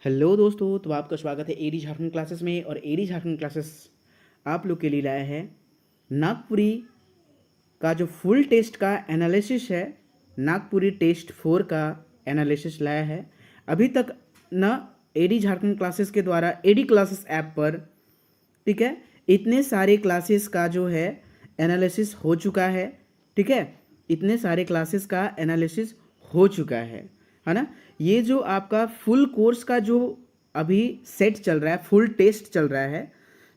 Hello दोस्तों, तो आपका स्वागत है एडी झारखंड क्लासेस में। और एडी झारखंड क्लासेस आप लोग के लिए लाया है नागपुरी का जो फुल टेस्ट का एनालिसिस है। नागपुरी टेस्ट 4 का एनालिसिस लाया है। अभी तक न एडी झारखंड क्लासेस के द्वारा एडी क्लासेस ऐप पर, ठीक है, इतने सारे क्लासेस का जो है एनालिसिस हो चुका है। ठीक है, इतने सारे क्लासेस का एनालिसिस हो चुका है ना। ये जो आपका फुल कोर्स का जो अभी सेट चल रहा है, फुल टेस्ट चल रहा है,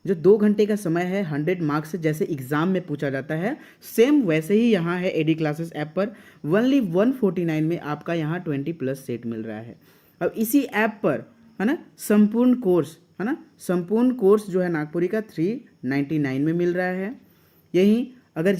जो 2 घंटे का समय है, 100 मार्क्स से जैसे एग्जाम में पूछा जाता है, सेम वैसे ही यहाँ है एडी क्लासेस ऐप पर। ओनली 149 में आपका यहाँ 20+ सेट मिल रहा है। अब इसी ऐप पर है ना संपूर्ण कोर्स, है ना, संपूर्ण कोर्स जो है नागपुरी का 399 में मिल रहा है। यही अगर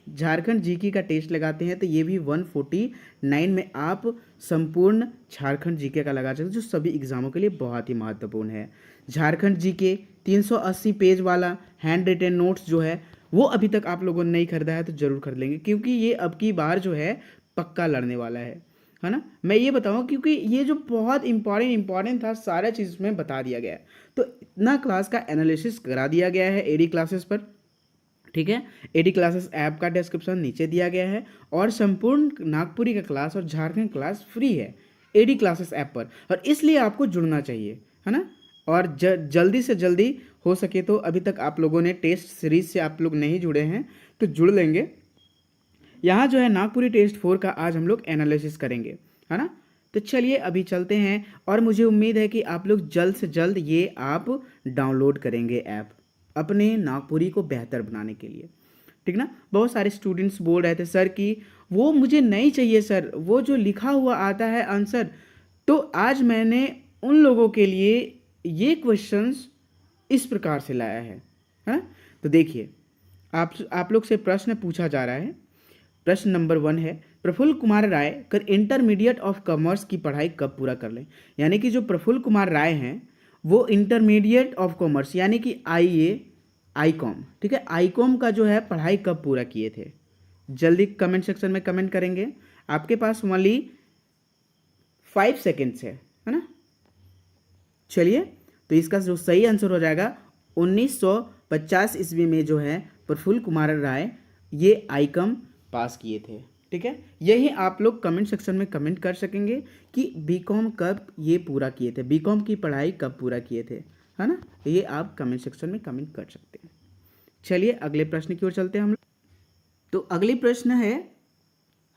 झारखंड जीके का टेस्ट लगाते हैं तो ये भी 149 में आप संपूर्ण झारखंड जीके का लगा सकते हैं, जो सभी एग्जामों के लिए बहुत ही महत्वपूर्ण है। झारखंड जीके 380 पेज वाला हैंड रिटन नोट्स जो है वो अभी तक आप लोगों ने नहीं खरीदा है तो जरूर खरीद लेंगे, क्योंकि ये अब की बार जो है पक्का लड़ने वाला है ना। मैं ये बताऊँ क्योंकि ये जो बहुत इंपॉर्टेंट था, सारा चीज़ में बता दिया गया है। तो इतना क्लास का एनालिसिस करा दिया गया है एडी क्लासेस पर। ठीक है, एडी क्लासेस ऐप का डिस्क्रिप्शन नीचे दिया गया है। और संपूर्ण नागपुरी का क्लास और झारखंड क्लास फ्री है एडी क्लासेस ऐप पर, और इसलिए आपको जुड़ना चाहिए, है ना। और जल्दी से जल्दी हो सके तो, अभी तक आप लोगों ने टेस्ट सीरीज से आप लोग नहीं जुड़े हैं तो जुड़ लेंगे। यहाँ जो है नागपुरी टेस्ट 4 का आज हम लोग एनालिसिस करेंगे, है ना। तो चलिए अभी चलते हैं, और मुझे उम्मीद है कि आप लोग जल्द से जल्द ये आप डाउनलोड करेंगे ऐप अपने नागपुरी को बेहतर बनाने के लिए, ठीक ना। बहुत सारे स्टूडेंट्स बोल रहे थे सर कि वो मुझे नहीं चाहिए सर, वो जो लिखा हुआ आता है आंसर। तो आज मैंने उन लोगों के लिए ये क्वेश्चंस इस प्रकार से लाया है। तो देखिए, आप लोग से प्रश्न पूछा जा रहा है। प्रश्न नंबर 1 है, प्रफुल्ल कुमार राय कर इंटरमीडिएट ऑफ कॉमर्स की पढ़ाई कब पूरा कर लें। यानी कि जो प्रफुल्ल कुमार राय हैं वो इंटरमीडिएट ऑफ कॉमर्स यानी कि आईकॉम, ठीक है, आईकॉम का जो है पढ़ाई कब पूरा किए थे। जल्दी कमेंट सेक्शन में कमेंट करेंगे। आपके पास ओनली 5 सेकेंड्स है ना। चलिए, तो इसका जो सही आंसर हो जाएगा 1950 ईस्वी में जो है प्रफुल्ल कुमार राय ये आईकॉम पास किए थे। ठीक है, यही आप लोग कमेंट सेक्शन में कमेंट कर सकेंगे कि बीकॉम कब ये पूरा किए थे, बीकॉम की पढ़ाई कब पूरा किए थे, है ना। ये आप कमेंट सेक्शन में कमेंट कर सकते हैं। चलिए अगले प्रश्न की ओर चलते हैं हम लोग। तो अगली प्रश्न है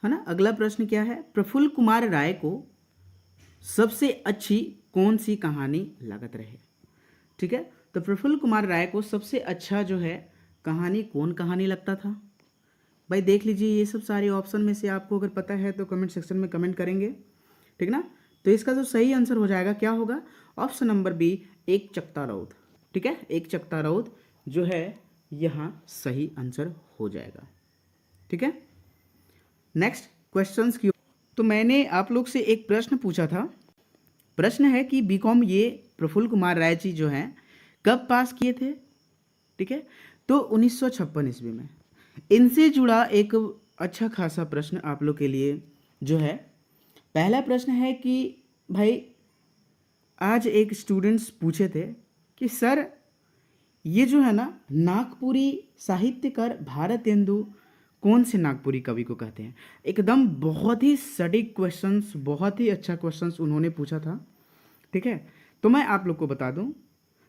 ना, अगला प्रश्न क्या है, प्रफुल्ल कुमार राय को सबसे अच्छी कौन सी कहानी लागत रहे। ठीक है, तो प्रफुल्ल कुमार राय को सबसे अच्छा जो है कहानी कौन कहानी लगता था भाई। देख लीजिए, ये सब सारे ऑप्शन में से आपको अगर पता है तो कमेंट सेक्शन में कमेंट करेंगे, ठीक ना। तो इसका जो सही आंसर हो जाएगा क्या होगा, ऑप्शन नंबर बी, एक चकता रौद। ठीक है, एक चकता रौद जो है यहाँ सही आंसर हो जाएगा। ठीक है, नेक्स्ट क्वेश्चंस की। तो मैंने आप लोग से एक प्रश्न पूछा था। प्रश्न है कि बीकॉम ये प्रफुल्ल कुमार राय जी जो हैं कब पास किए थे। ठीक है, तो 1956 ईस्वी में। इनसे जुड़ा एक अच्छा खासा प्रश्न आप लोग के लिए जो है, पहला प्रश्न है कि भाई आज एक स्टूडेंट्स पूछे थे कि सर ये जो है ना नागपुरी साहित्यकार भारतेंदु कौन से नागपुरी कवि को कहते हैं। एकदम बहुत ही सटीक क्वेश्चंस, बहुत ही अच्छा क्वेश्चंस उन्होंने पूछा था। ठीक है, तो मैं आप लोग को बता दूं,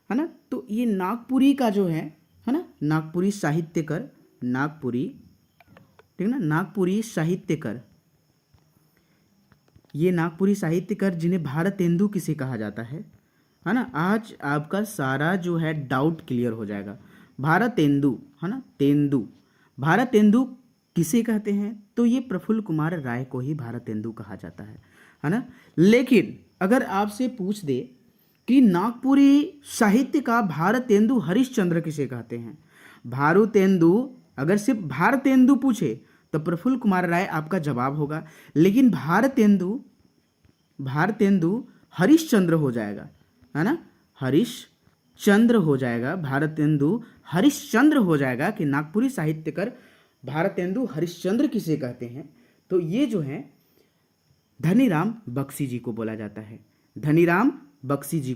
है ना। तो ये नागपुरी का जो है ना, नागपुरी साहित्यकार, नागपुरी, ठीक ना, नागपुरी साहित्यकार, ये नागपुरी साहित्यकार जिन्हें भारतेंदु किसे कहा जाता है ना। आज आपका सारा जो है डाउट क्लियर हो जाएगा। भारतेंदु, है ना, तेंदु, भारतेंदु किसे कहते हैं, तो ये प्रफुल्ल कुमार राय को ही भारतेंदु कहा जाता है ना। लेकिन अगर आपसे पूछ दे कि नागपुरी साहित्य का भारतेंदु हरिश्चंद्र किसे कहते हैं, भारतेंदु, अगर सिर्फ भारतेंदु पूछे तो प्रफुल्ल कुमार राय आपका जवाब होगा। लेकिन भारतेंदु हरिश्चंद्र हो जाएगा, है ना, हरिश्चंद्र हो जाएगा, भारतेंदु हरिश्चंद्र हो जाएगा कि नागपुरी साहित्यकार भारतेंदु हरिश्चंद्र किसे कहते हैं, तो ये जो है धनीराम बख्शी जी को बोला जाता है। धनीराम बख्शी जी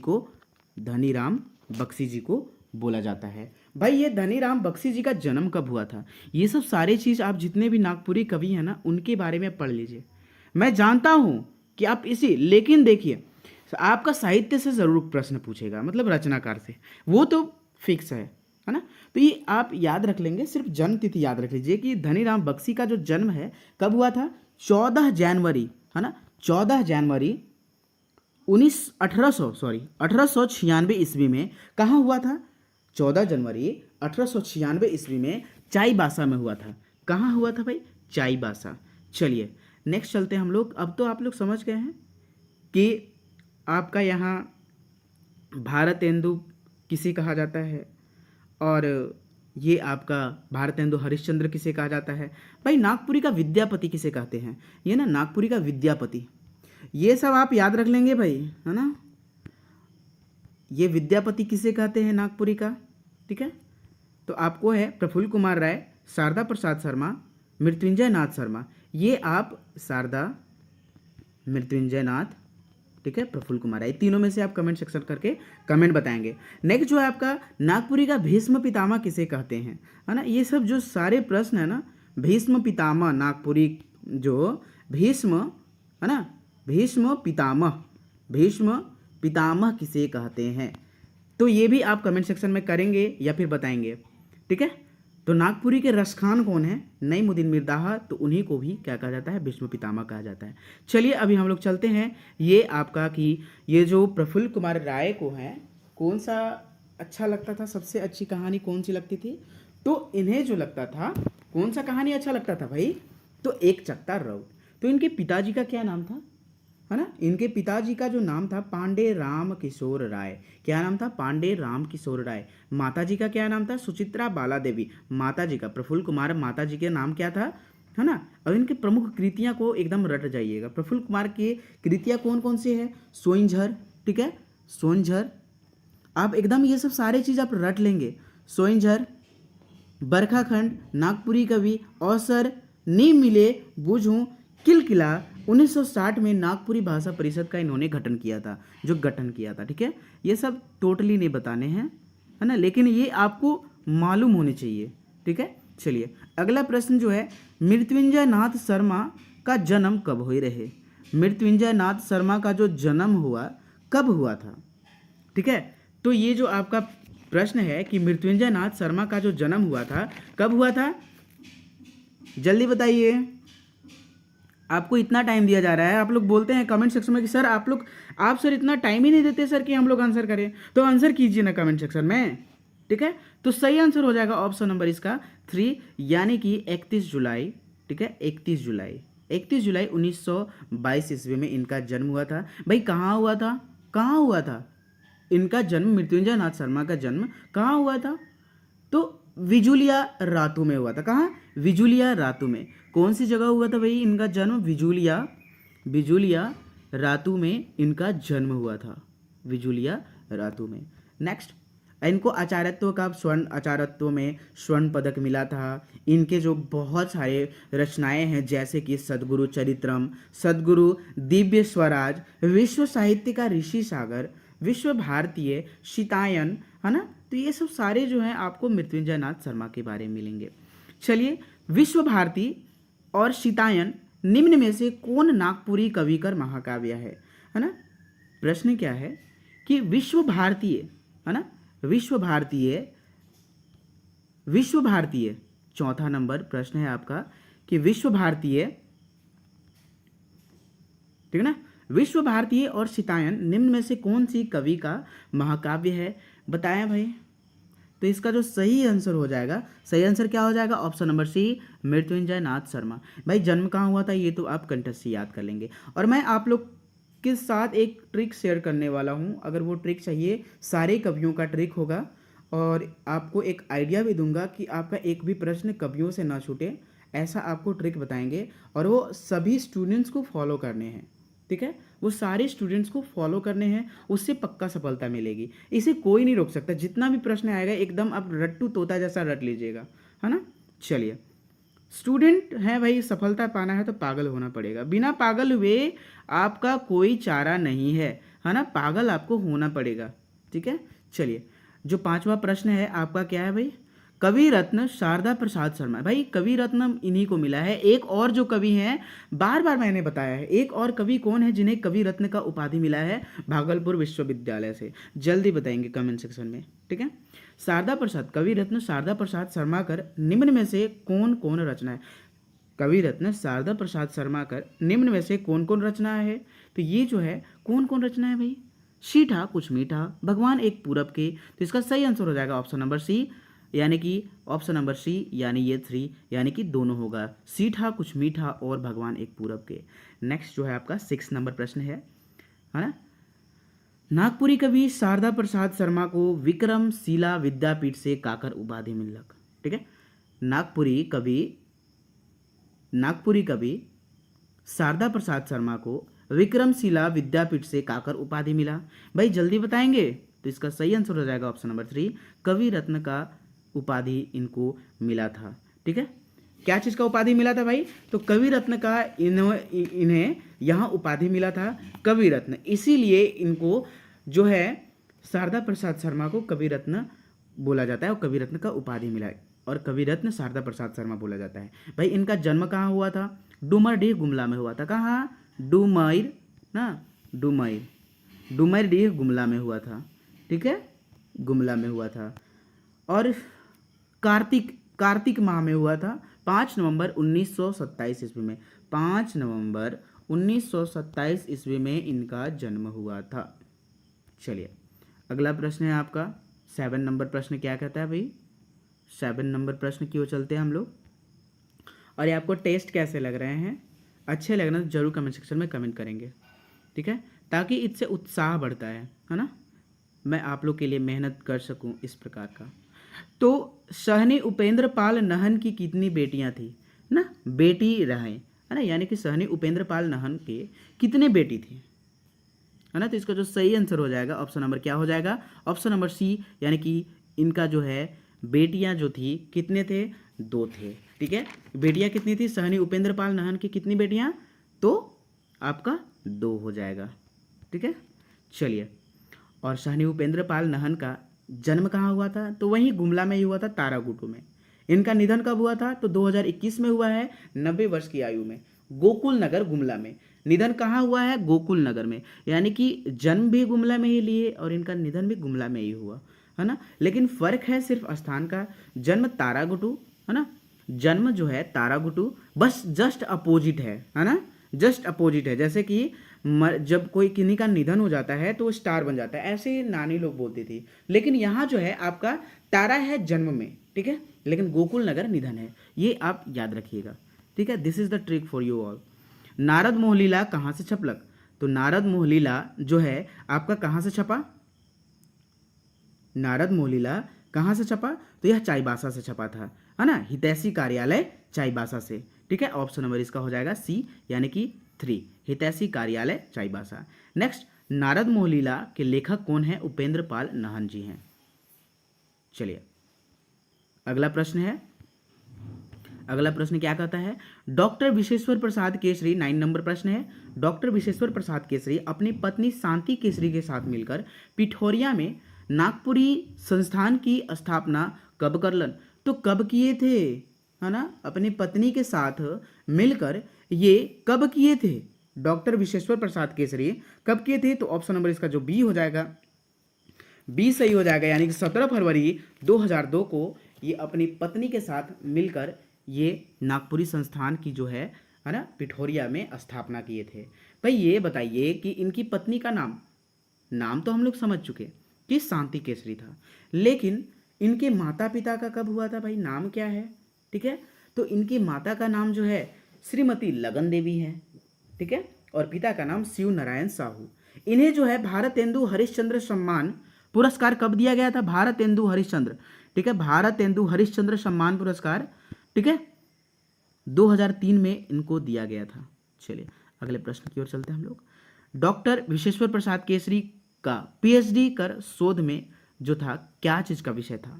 को बोला जाता है। भाई ये धनीराम बख्शी जी का जन्म कब हुआ था, ये सब सारे चीज़ आप जितने भी नागपुरी कवि हैं ना उनके बारे में पढ़ लीजिए। मैं जानता हूँ कि आप लेकिन देखिए आपका साहित्य से ज़रूर प्रश्न पूछेगा, मतलब रचनाकार से, वो तो फिक्स है ना। तो ये आप याद रख लेंगे, सिर्फ जन्म तिथि याद रख लीजिए कि धनीराम बख्शी का जो जन्म है कब हुआ था, 14 जनवरी, है ना, 14 जनवरी 1896 ईस्वी में। कहाँ हुआ था, 14 जनवरी 1896 ईस्वी में चाईबासा में हुआ था। कहाँ हुआ था भाई, चाईबासा। चलिए नेक्स्ट चलते हैं हम लोग। अब तो आप लोग समझ गए हैं कि आपका यहाँ भारतेंदु किसे कहा जाता है और ये आपका भारतेंदु हरिश्चंद्र किसे कहा जाता है। भाई नागपुरी का विद्यापति किसे कहते हैं, ये ना नागपुरी का विद्यापति, ये सब आप याद रख लेंगे भाई, है ना। ये विद्यापति किसे कहते हैं नागपुरी का, ठीक है। तो आपको है प्रफुल्ल कुमार राय, शारदा प्रसाद शर्मा, मृत्युंजय नाथ शर्मा। ये आप शारदा, मृत्युंजय नाथ, ठीक है, प्रफुल्ल कुमार राय, तीनों में से आप कमेंट सेक्शन करके कमेंट बताएंगे। नेक्स्ट जो है आपका नागपुरी का भीष्म पितामह किसे कहते हैं, है ना। ये सब जो सारे प्रश्न है ना, भीष्म पितामह नागपुरी जो भीष्म है ना, भीष्म पितामह किसे कहते हैं, तो ये भी आप कमेंट सेक्शन में करेंगे या फिर बताएंगे, ठीक है। तो नागपुरी के रसखान कौन है, नईमुद्दीन मिर्दाहा, तो उन्हीं को भी क्या कहा जाता है, भीष्म पितामह कहा जाता है। चलिए अभी हम लोग चलते हैं, ये आपका कि ये जो प्रफुल्ल कुमार राय को है कौन सा अच्छा लगता था, सबसे अच्छी कहानी कौन सी लगती थी, तो इन्हें जो लगता था कौन सा कहानी अच्छा लगता था भाई, तो एक चकता राउत। तो इनके पिताजी का क्या नाम था, है ना, इनके पिताजी का जो नाम था पांडे राम किशोर राय। क्या नाम था, पांडे राम किशोर राय। माताजी का क्या नाम था, सुचित्रा बाला देवी। माताजी का प्रफुल्ल कुमार, माताजी के नाम क्या था, है ना। अब इनकी प्रमुख कृतियां को एकदम रट जाइएगा। प्रफुल्ल कुमार की कृतियां कौन कौन सी है, सोइंझर, ठीक है, सोइंझर, आप एकदम ये सब सारे चीज़ आप रट लेंगे। सोइंझर, बरखाखंड, नागपुरी कवि, अवसर, नीम मिले, बूझूं, किलकिला। 1960 में नागपुरी भाषा परिषद का इन्होंने गठन किया था, ठीक है। ये सब टोटली नहीं बताने हैं, है ना, लेकिन ये आपको मालूम होने चाहिए, ठीक है। चलिए अगला प्रश्न जो है, मृत्युंजय नाथ शर्मा का जन्म कब हुए रहे। मृत्युंजय नाथ शर्मा का जो जन्म हुआ कब हुआ था, ठीक है। तो ये जो आपका प्रश्न है कि मृत्युंजय नाथ शर्मा का जो जन्म हुआ था कब हुआ था, जल्दी बताइए। आपको इतना टाइम दिया जा रहा है, आप लोग बोलते हैं कमेंट सेक्शन में कि सर आप सर इतना टाइम ही नहीं देते सर कि हम लोग आंसर करें, तो आंसर कीजिए ना कमेंट सेक्शन में, ठीक है। तो सही आंसर हो जाएगा ऑप्शन नंबर इसका 3, यानी कि 31 जुलाई, ठीक है, 31 जुलाई 1922 ईस्वी में इनका जन्म हुआ था। भाई कहाँ हुआ था इनका जन्म, मृत्युंजय नाथ शर्मा का जन्म कहाँ हुआ था, तो विजुलिया रातू में हुआ था। कहाँ, विजुलिया रातू में। कौन सी जगह हुआ था भाई इनका जन्म, विजुलिया रातू में इनका जन्म हुआ था, विजुलिया रातू में। नेक्स्ट, इनको आचार्यत्व में स्वर्ण पदक मिला था। इनके जो बहुत सारे रचनाएं हैं जैसे कि सद्गुरु चरित्रम, सद्गुरु दिव्य स्वराज, विश्व साहित्य का ऋषि सागर, विश्व भारतीय, शीतायन, है ना। तो ये सब सारे जो हैं आपको मृत्युंजय नाथ शर्मा के बारे में मिलेंगे। चलिए, विश्व भारती और शीतायन निम्न में से कौन नागपुरी कविकर महाकाव्य है ना। प्रश्न क्या है कि विश्व भारतीय, है ना, विश्व भारतीय चौथा नंबर प्रश्न है आपका कि विश्व भारतीय, ठीक है ना, विश्व भारतीय और शीतायन निम्न में से कौन सी कवि का महाकाव्य है, बताएं भाई। तो इसका जो सही आंसर हो जाएगा, सही आंसर क्या हो जाएगा, ऑप्शन नंबर सी, मृत्युंजय नाथ शर्मा। भाई जन्म कहाँ हुआ था ये तो आप कंठस्थ से याद कर लेंगे। और मैं आप लोग के साथ एक ट्रिक शेयर करने वाला हूँ, अगर वो ट्रिक चाहिए, सारे कवियों का ट्रिक होगा, और आपको एक आइडिया भी दूंगा कि आपका एक भी प्रश्न कवियों से ना छूटे, ऐसा आपको ट्रिक बताएंगे, और वो सभी स्टूडेंट्स को फॉलो करने हैं, ठीक है, वो सारे स्टूडेंट्स को फॉलो करने हैं, उससे पक्का सफलता मिलेगी। इसे कोई नहीं रोक सकता, जितना भी प्रश्न आएगा एकदम आप रट्टू तोता जैसा रट लीजिएगा, है ना। चलिए, स्टूडेंट है भाई, सफलता पाना है तो पागल होना पड़ेगा, बिना पागल हुए आपका कोई चारा नहीं है है ना, पागल आपको होना पड़ेगा। ठीक है, चलिए जो 5वां प्रश्न है आपका क्या है भाई, कवि रत्न शारदा प्रसाद शर्मा। भाई कवि रत्न इन्हीं को मिला है। एक और जो कवि हैं, बार बार मैंने बताया है, एक और कवि कौन है जिन्हें कवि रत्न का उपाधि मिला है, भागलपुर विश्वविद्यालय से। जल्दी बताएंगे कमेंट सेक्शन में। ठीक है, शारदा प्रसाद, कवि रत्न शारदा प्रसाद शर्माकर निम्न में से कौन कौन रचना है, कवि रत्न शारदा प्रसाद शर्माकर निम्न में से कौन कौन रचना है, तो ये जो है कौन कौन रचना है भाई, शीठा कुछ मीठा, भगवान एक पूरब के। तो इसका सही आंसर हो जाएगा ऑप्शन नंबर सी, यानी कि ऑप्शन नंबर सी, यानी ये 3, यानी कि दोनों होगा, सीठा कुछ मीठा और भगवान एक पूरब के। नेक्स्ट जो है आपका 6 नंबर प्रश्न है ना, नागपुरी कवि शारदा प्रसाद शर्मा को विक्रमशिला विद्यापीठ से काकर उपाधि मिलक। ठीक है, नागपुरी कवि शारदा प्रसाद शर्मा को विक्रमशिला विद्यापीठ से काकर उपाधि मिला। भाई जल्दी बताएंगे, तो इसका सही आंसर हो जाएगा ऑप्शन नंबर 3, कवि रत्न का उपाधि इनको मिला था। ठीक है, क्या चीज़ का उपाधि मिला था भाई, तो कवि रत्न का इन्हें यहाँ उपाधि मिला था, कवि रत्न, इसीलिए इनको जो है शारदा प्रसाद शर्मा को कवि रत्न बोला जाता है और कवि रत्न का उपाधि मिला है, और कवि रत्न शारदा प्रसाद शर्मा बोला जाता है। भाई इनका जन्म कहाँ हुआ था, डूमरडीह गुमला में हुआ था। कहाँ, डूमर ना, डूमरडीह गुमला में हुआ था। ठीक है, गुमला में हुआ था, और कार्तिक माह में हुआ था, 5 नवंबर 1927 ईस्वी में, 5 नवंबर 1927 ईस्वी में इनका जन्म हुआ था। चलिए अगला प्रश्न है आपका 7 नंबर प्रश्न। क्या कहता है भाई, 7 नंबर प्रश्न की ओर चलते हैं हम लोग। और ये आपको टेस्ट कैसे लग रहे हैं, अच्छे लगना तो जरूर कमेंट सेक्शन में कमेंट करेंगे। ठीक है, ताकि इससे उत्साह बढ़ता है ना, मैं आप लोग के लिए मेहनत कर सकूं इस प्रकार का। तो सहनी उपेंद्र पाल नहन की कितनी बेटियां थी ना, बेटी रहे है ना, यानी कि सहनी उपेंद्र पाल नहन के कितने बेटी थी, है ना। तो इसका जो सही आंसर हो जाएगा ऑप्शन नंबर क्या हो जाएगा, ऑप्शन नंबर सी, यानी कि इनका जो है बेटियां जो थी कितने थे, 2 थे। ठीक है, बेटियां कितनी थी, सहनी उपेंद्र पाल नहन की कितनी बेटियां, तो आपका 2 हो जाएगा। ठीक है, चलिए, और सहनी उपेंद्र पाल नहन का जन्म कहाँ हुआ था, तो वहीं गुमला में ही हुआ था, तारागुटू में। इनका निधन कब हुआ था, तो 2021 में हुआ है, 90 वर्ष की आयु में, गोकुल नगर गुमला में। निधन कहाँ हुआ है, गोकुल नगर में, यानी कि जन्म भी गुमला में ही लिए और इनका निधन भी गुमला में ही हुआ, है ना। लेकिन फर्क है सिर्फ स्थान का, जन्म तारागुटू, है ना, जन्म जो है तारागुटू, बस जस्ट अपोजिट है ना, जस्ट अपोजिट है। जैसे कि जब कोई किन्हीं का निधन हो जाता है तो वो स्टार बन जाता है, ऐसे नानी लोग बोलती थी। लेकिन यहाँ जो है आपका तारा है जन्म में, ठीक है, लेकिन गोकुल नगर निधन है, ये आप याद रखिएगा। ठीक है, this is the trick for you all. Narad मोहलीला कहाँ से छपलक, तो नारद मोहलीला जो है आपका कहाँ से छपा, नारद मोहलीला कहाँ से छपा, तो यह चाईबासा से छपा था, है ना, हितैषी कार्यालय चाईबासा से। ठीक है, ऑप्शन नंबर इसका हो जाएगा सी, यानी कि 3, हितैषी कार्यालय चाईबासा। नेक्स्ट, नारद मोहलीला के लेखक कौन है, उपेंद्र पाल नहन जी हैं। चलिए अगला प्रश्न है, अगला प्रश्न क्या कहता है, डॉक्टर विशेश्वर प्रसाद केसरी, 9 नंबर प्रश्न है, डॉक्टर विशेश्वर प्रसाद केसरी अपनी पत्नी शांति केसरी के साथ मिलकर पिठोरिया में नागपुरी संस्थान की स्थापना कब करलन, तो कब किए थे, है ना, अपनी पत्नी के साथ मिलकर ये कब किए थे, डॉक्टर विशेश्वर प्रसाद केसरी कब किए थे, तो ऑप्शन नंबर इसका जो बी हो जाएगा, बी सही हो जाएगा, यानी कि 17 फरवरी 2002 को ये अपनी पत्नी के साथ मिलकर ये नागपुरी संस्थान की जो है ना, पिठोरिया में स्थापना किए थे। भाई ये बताइए कि इनकी पत्नी का नाम तो हम लोग समझ चुके कि शांति केसरी था, लेकिन इनके माता पिता का कब हुआ था भाई, नाम क्या है। ठीक है, तो इनकी माता का नाम जो है श्रीमती लगन देवी है, ठीक है, और पिता का नाम शिव नारायण साहू। इन्हें जो है भारतेंदु हरिश्चंद्र सम्मान पुरस्कार कब दिया गया था, भारतेंदु हरिश्चंद्र, ठीक है, भारतेंदु हरिश्चंद्र सम्मान पुरस्कार, ठीक है, 2003 में इनको दिया गया था। चलिए अगले प्रश्न की ओर चलते हैं हम लोग। डॉक्टर विशेश्वर प्रसाद केसरी का पीएचडी कर शोध में जो था क्या चीज का विषय था,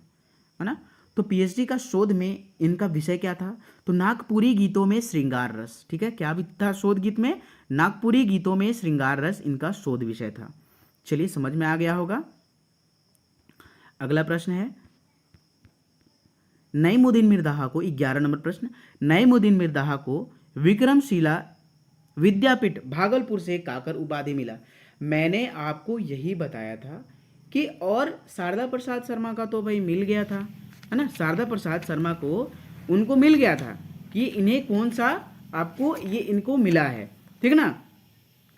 है ना, तो पीएचडी का शोध में इनका विषय क्या था, तो नागपुरी गीतों में श्रृंगार रस। ठीक है, क्या भी था शोध गीत में, नागपुरी गीतों में श्रृंगार रस इनका शोध विषय था। चलिए समझ में आ गया होगा। अगला प्रश्न है, नईमुद्दीन मिर्दाहा को, 11 नंबर प्रश्न, नईमुद्दीन मिर्दाहा को विक्रमशिला विद्यापीठ भागलपुर से काकर उपाधि मिला। मैंने आपको यही बताया था कि, और शारदा प्रसाद शर्मा का तो भाई मिल गया था, है ना, शारदा प्रसाद शर्मा को उनको मिल गया था कि इन्हें कौन सा, आपको ये इनको मिला है, ठीक ना।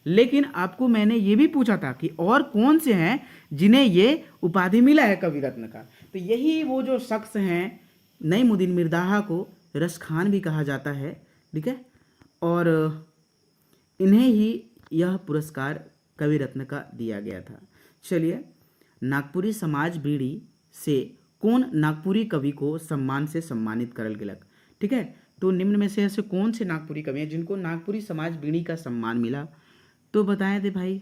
लेकिन आपको मैंने ये भी पूछा था कि और कौन से हैं जिन्हें ये उपाधि मिला है कवि रत्न का। तो यही वो जो शख्स हैं, नईमुद्दीन मिर्दाहा को रस खान भी कहा जाता है, ठीक है, और इन्हें ही यह पुरस्कार कवि रत्न का दिया गया था। चलिए, नागपुरी समाज बीड़ी से कौन नागपुरी कवि को सम्मान से सम्मानित करल गेलक, ठीक है। तो निम्न में से ऐसे कौन से नागपुरी कवि हैं जिनको नागपुरी समाज बीड़ी का सम्मान मिला, तो बताएं थे भाई।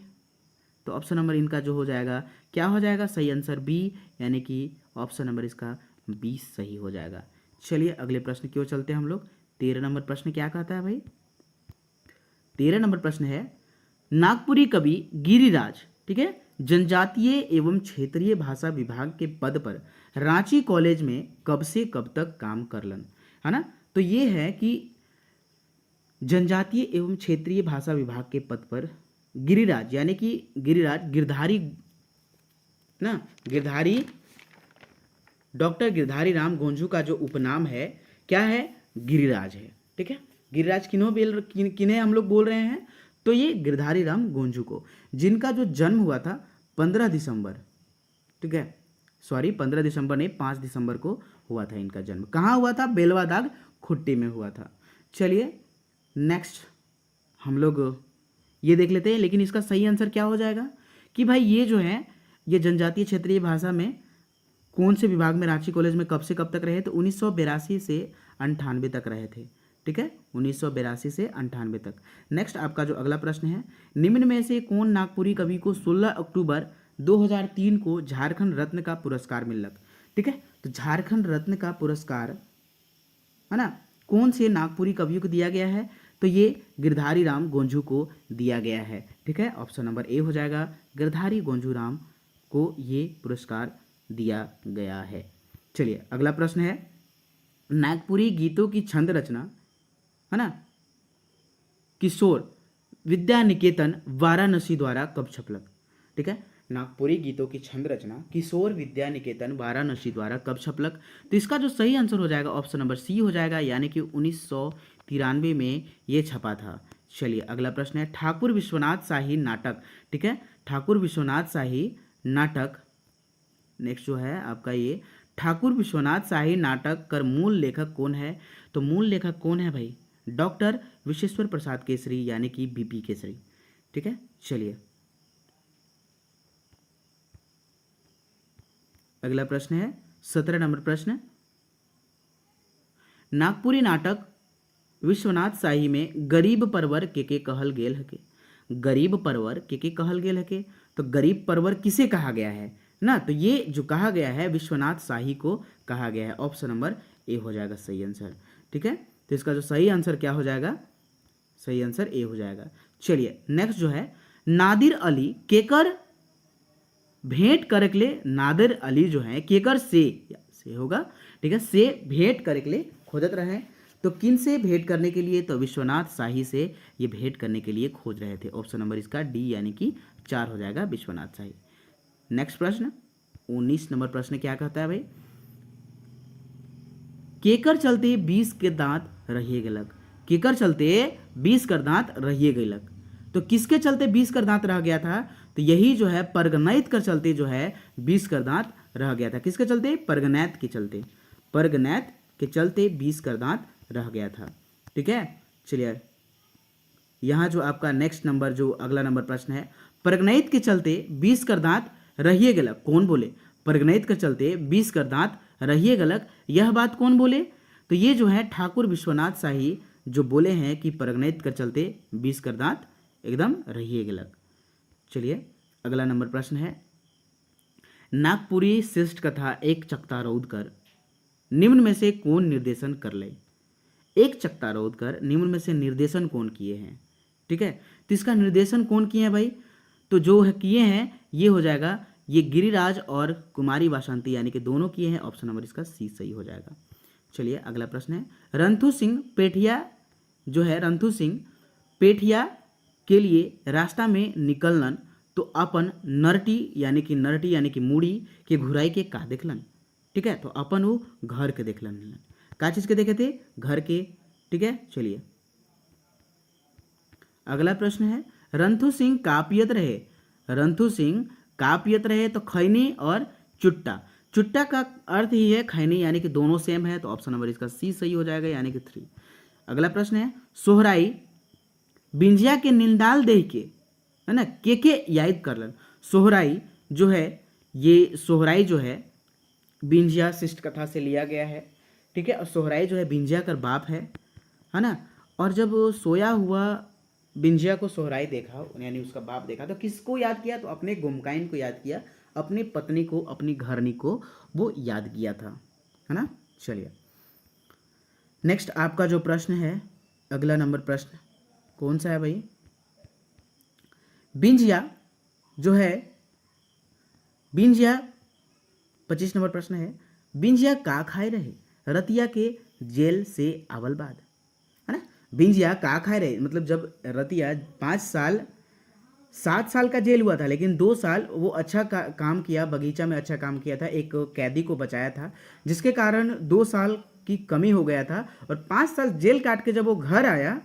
तो ऑप्शन नंबर इनका जो हो जाएगा, क्या हो जाएगा, सही आंसर बी, यानी कि ऑप्शन नंबर इसका बी सही हो जाएगा। चलिए अगले प्रश्न की ओर चलते हैं हम लोग। 13 नंबर प्रश्न क्या कहता है भाई, 13 नंबर प्रश्न है, नागपुरी कवि गिरिराज, ठीक है, जनजातीय एवं क्षेत्रीय भाषा विभाग के पद पर रांची कॉलेज में कब से कब तक काम करलन, है ना। तो ये है कि जनजातीय एवं क्षेत्रीय भाषा विभाग के पद पर गिरिराज, यानी कि गिरिराज गिरधारी ना, गिरधारी, डॉक्टर गिरधारी राम गोंझू का जो उपनाम है क्या है, गिरिराज है, ठीक है। गिरिराज किन्हें हम लोग बोल रहे हैं, तो ये गिरधारी राम गोंझू को, जिनका जो जन्म हुआ था 15 दिसंबर, ठीक है, सॉरी 15 दिसंबर नहीं, 5 दिसंबर को हुआ था इनका जन्म। कहाँ हुआ था, बेलवादाग खुट्टी में हुआ था। चलिए नेक्स्ट हम लोग ये देख लेते हैं, लेकिन इसका सही आंसर क्या हो जाएगा कि भाई ये जो है, ये जनजातीय क्षेत्रीय भाषा में कौन से विभाग में रांची कॉलेज में कब से कब तक रहे, तो 1982 से 98 तक रहे थे, ठीक है, 1982 से 98 तक। नेक्स्ट आपका जो अगला प्रश्न है, निम्न में से कौन नागपुरी कवि को 16 अक्टूबर 2003 को झारखंड रत्न का पुरस्कार मिलक, ठीक है। तो झारखंड रत्न का पुरस्कार, है ना, कौन से नागपुरी कवियों को दिया गया है, तो ये गिरधारी राम गोंझू को दिया गया है, ठीक है। ऑप्शन नंबर ए हो जाएगा, गिरधारी गोंझू राम को ये पुरस्कार दिया गया है। चलिए अगला प्रश्न है, नागपुरी गीतों की छंद रचना, है ना, किशोर विद्या निकेतन वाराणसी द्वारा कब छपलक, ठीक है। नागपुरी गीतों की छंद रचना किशोर विद्या निकेतन वाराणसी द्वारा कब छपलक, तो इसका जो सही आंसर हो जाएगा ऑप्शन नंबर सी हो जाएगा, यानी कि 1993 में ये छपा था। चलिए अगला प्रश्न है, ठाकुर विश्वनाथ शाही नाटक, ठीक है, ठाकुर विश्वनाथ शाही नाटक, नेक्स्ट जो है आपका ये ठाकुर विश्वनाथ शाही नाटक का मूल लेखक कौन है, तो मूल लेखक कौन है भाई, डॉक्टर विश्वेश्वर प्रसाद केसरी, यानी कि बीपी केसरी, ठीक है। चलिए अगला प्रश्न है 17 नंबर प्रश्न, नागपुरी नाटक विश्वनाथ शाही में गरीब परवर के कहल गेल हके, गरीब परवर के कहल गेल हके, तो गरीब परवर किसे कहा गया है ना, तो ये जो कहा गया है विश्वनाथ शाही को कहा गया है। ऑप्शन नंबर ए हो जाएगा सही आंसर, ठीक है। तो इसका जो सही आंसर क्या हो जाएगा, सही आंसर ए हो जाएगा। चलिए नेक्स्ट जो है, नादिर अली केकर भेंट करकले, नादिर अली जो है केकर से होगा, ठीक है, से भेंट करकले खोजत रहे, तो किन से भेंट करने के लिए, तो विश्वनाथ शाही से ये भेंट करने के लिए खोज रहे थे। ऑप्शन नंबर इसका डी, यानी कि 4 हो जाएगा, विश्वनाथ शाही। नेक्स्ट प्रश्न 19 नंबर प्रश्न क्या कहता है भाई, केकर चलते 20 के दांत रहिए गलक, केकर चलते 20 कर दांत रहिए गलक, तो किसके चलते 20 कर दांत रह गया था, तो यही जो है परगनैत कर चलते जो है 20 कर दांत रह गया था, किसके चलते, परगनैत के चलते, परगनैत के चलते 20 कर दांत रह गया था, ठीक है। चलिए यहाँ जो आपका नेक्स्ट नंबर जो अगला नंबर प्रश्न है, परगनैत के चलते 20 कर दांत रहिए गलक, कौन बोले, परगनैत के चलते 20 कर दांत रहिए गलक, यह बात कौन बोले, तो ये जो है ठाकुर विश्वनाथ शाही जो बोले हैं कि परगनैत के चलते 20 कर दांत एकदम रहिए गलक। चलिए अगला नंबर प्रश्न है, नागपुरी शिष्ट कथा एक चकतारोद कर निम्न में से कौन निर्देशन कर ले, एक चकतारोद कर निम्न में से निर्देशन कौन किए हैं, ठीक है। तो इसका निर्देशन कौन किए हैं भाई, तो जो है किए हैं ये हो जाएगा, ये गिरिराज और कुमारी वासंती यानी कि दोनों किए हैं। ऑप्शन नंबर इसका सी सही हो जाएगा। चलिए अगला प्रश्न है, रणथू सिंह पेठिया जो है, रणथू सिंह पेठिया के लिए रास्ता में निकलन तो अपन नरटी यानी कि मूड़ी के घुराई के का देखलन। ठीक है, तो अपन वो घर के देखलन, का चीज के देखे थे, घर के। ठीक है, चलिए अगला प्रश्न है, रणथू सिंह का पियत रहे, रणथू सिंह का पियत रहे तो खैनी और चुट्टा, चुट्टा का अर्थ ही है खैनी यानी कि दोनों सेम है, तो ऑप्शन नंबर इसका सी सही हो जाएगा यानी कि 3। अगला प्रश्न है, सोहराई बिंजिया के निंदाल देह के, है ना, के याद करलन। सोहराई जो है, ये सोहराई जो है बिंजिया शिष्ट कथा से लिया गया है। ठीक है, और सोहराई जो है बिंजिया का बाप है ना। और जब सोया हुआ बिंजिया को सोहराई देखा यानी उसका बाप देखा तो किसको याद किया, तो अपने गुमकाइन को याद किया, अपनी पत्नी को, अपनी घरनी को वो याद किया था, है ना। चलिए नेक्स्ट आपका जो प्रश्न है, अगला नंबर प्रश्न कौन सा है भाई, बिंजिया जो है, बिंजिया 25 नंबर प्रश्न है, बिंजिया का खाए रहे रतिया के जेल से आवल बाद, है ना। बिंजिया का खाए रहे मतलब जब रतिया 7 साल का जेल हुआ था, लेकिन 2 साल वो अच्छा काम किया, बगीचा में अच्छा काम किया था, एक कैदी को बचाया था, जिसके कारण 2 साल की कमी हो गया था। और 5 साल जेल काट के जब वो घर आया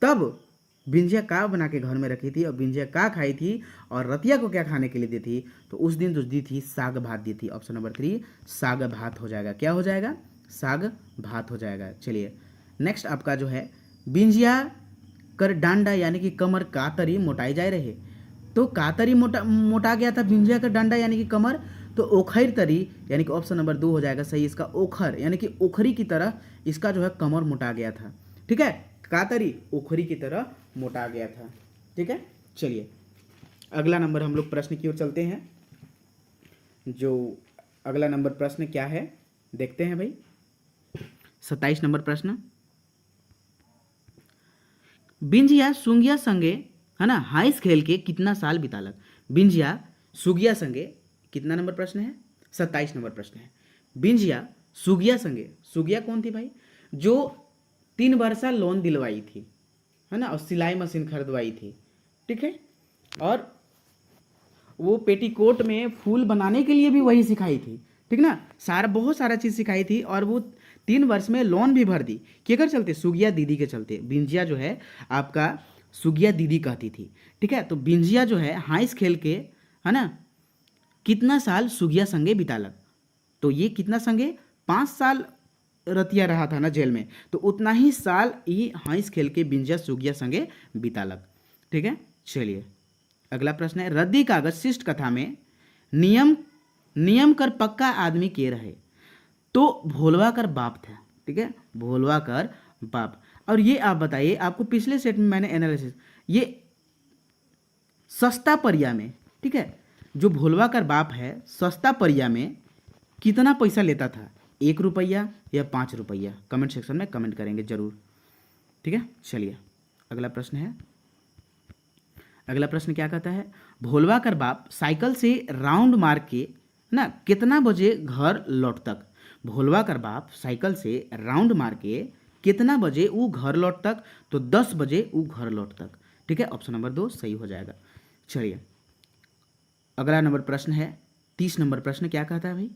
तब बिंजिया का बना के घर में रखी थी और बिंजिया का खाई थी और रतिया को क्या खाने के लिए दी थी, तो उस दिन जो दी थी साग भात दी थी। ऑप्शन नंबर 3 साग भात हो जाएगा। क्या हो जाएगा, साग भात हो जाएगा। चलिए नेक्स्ट आपका जो है, बिंजिया कर डांडा यानी कि कमर कातरी मोटाई जाए रहे, तो कातरी मोटा गया था बिंजिया का डांडा यानी कि कमर, तो ओखर तरी यानी कि ऑप्शन नंबर 2 हो जाएगा सही इसका, ओखर यानी कि ओखरी की तरह इसका जो है कमर मोटा गया था। ठीक है, कातरी ओखरी की तरह मोटा गया था। ठीक है, चलिए अगला नंबर हम लोग प्रश्न की ओर चलते हैं। जो अगला नंबर प्रश्न क्या है देखते हैं भाई, 27 नंबर प्रश्न, बिंजिया सुंगिया संगे, है ना, हाइस खेल के कितना साल बितालक। बिंजिया सुगिया संगे कितना नंबर प्रश्न है, 27 नंबर प्रश्न है। बिंजिया सुगिया संगे, सुगिया कौन थी भाई, जो 3 वर्षा लोन दिलवाई थी, है ना, और सिलाई मशीन खरीदवाई थी। ठीक है, और वो पेटीकोट में फूल बनाने के लिए भी वही सिखाई थी। ठीक ना, बहुत सारा चीज़ सिखाई थी और वो 3 वर्ष में लोन भी भर दी। केकर चलते, सुगिया दीदी के चलते। बिंजिया जो है आपका सुगिया दीदी कहती थी। ठीक है, तो बिंजिया जो है हाइस खेल के, है ना, कितना साल सुगिया संगे बितालक, तो ये कितना संगे, 5 साल रतिया रहा था ना जेल में, तो उतना ही साल ही हाइस खेल के बिंजिया सुगिया संगे बितालक। ठीक है, चलिए अगला प्रश्न है, रद्दी कागज शिष्ट कथा में नियम कर पक्का आदमी के रहे, तो भोलवा कर बाप था। ठीक है, भोलवा कर बाप। और ये आप बताइए, आपको पिछले सेट में मैंने एनालिसिस, ये सस्ता परिया में, ठीक है, जो भोलवा कर बाप है सस्ता परिया में कितना पैसा लेता था, 1 रुपया या 5 रुपया, कमेंट सेक्शन में कमेंट करेंगे जरूर। ठीक है, चलिए अगला प्रश्न है, अगला प्रश्न क्या कहता है, भोलवा कर बाप साइकिल से राउंड मार के ना कितना बजे घर लौट तक। भोलवा कर बाप साइकिल से राउंड मार के कितना बजे वो घर लौट तक, तो 10 बजे वो घर लौट तक। ठीक है, ऑप्शन नंबर 2 सही हो जाएगा। चलिए अगला नंबर प्रश्न है, 30 नंबर प्रश्न क्या कहता है भाई,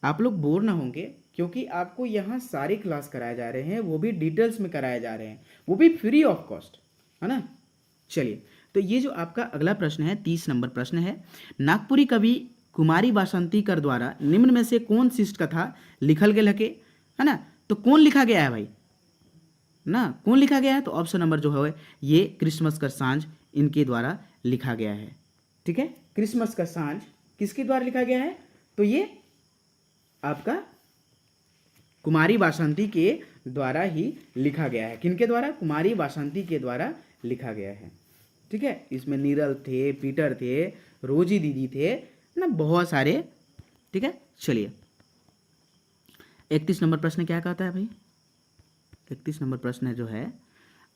आप लोग बोर ना होंगे क्योंकि आपको यहाँ सारी क्लास कराए जा रहे हैं, वो भी डिटेल्स में कराए जा रहे हैं, वो भी फ्री ऑफ कॉस्ट, है ना। चलिए तो ये जो आपका अगला प्रश्न है 30 नंबर प्रश्न है, नागपुरी कवि कुमारी वासंती कर द्वारा निम्न में से कौन शिष्ट कथा लिखल गेल हके, है ना, तो कौन लिखा गया है भाई ना, कौन लिखा गया है, तो ऑप्शन नंबर जो है ये क्रिसमस का सांझ इनके द्वारा लिखा गया है। ठीक है, क्रिसमस का सांझ किसके द्वारा लिखा गया है, तो ये आपका कुमारी वासंती के द्वारा ही लिखा गया है। किनके द्वारा, कुमारी वासंती के द्वारा लिखा गया है। ठीक है, इसमें नीरल थे, पीटर थे, रोजी दीदी थे ना, बहुत सारे। ठीक है, चलिए 31 नंबर प्रश्न क्या कहता है भाई, 31 नंबर प्रश्न जो है,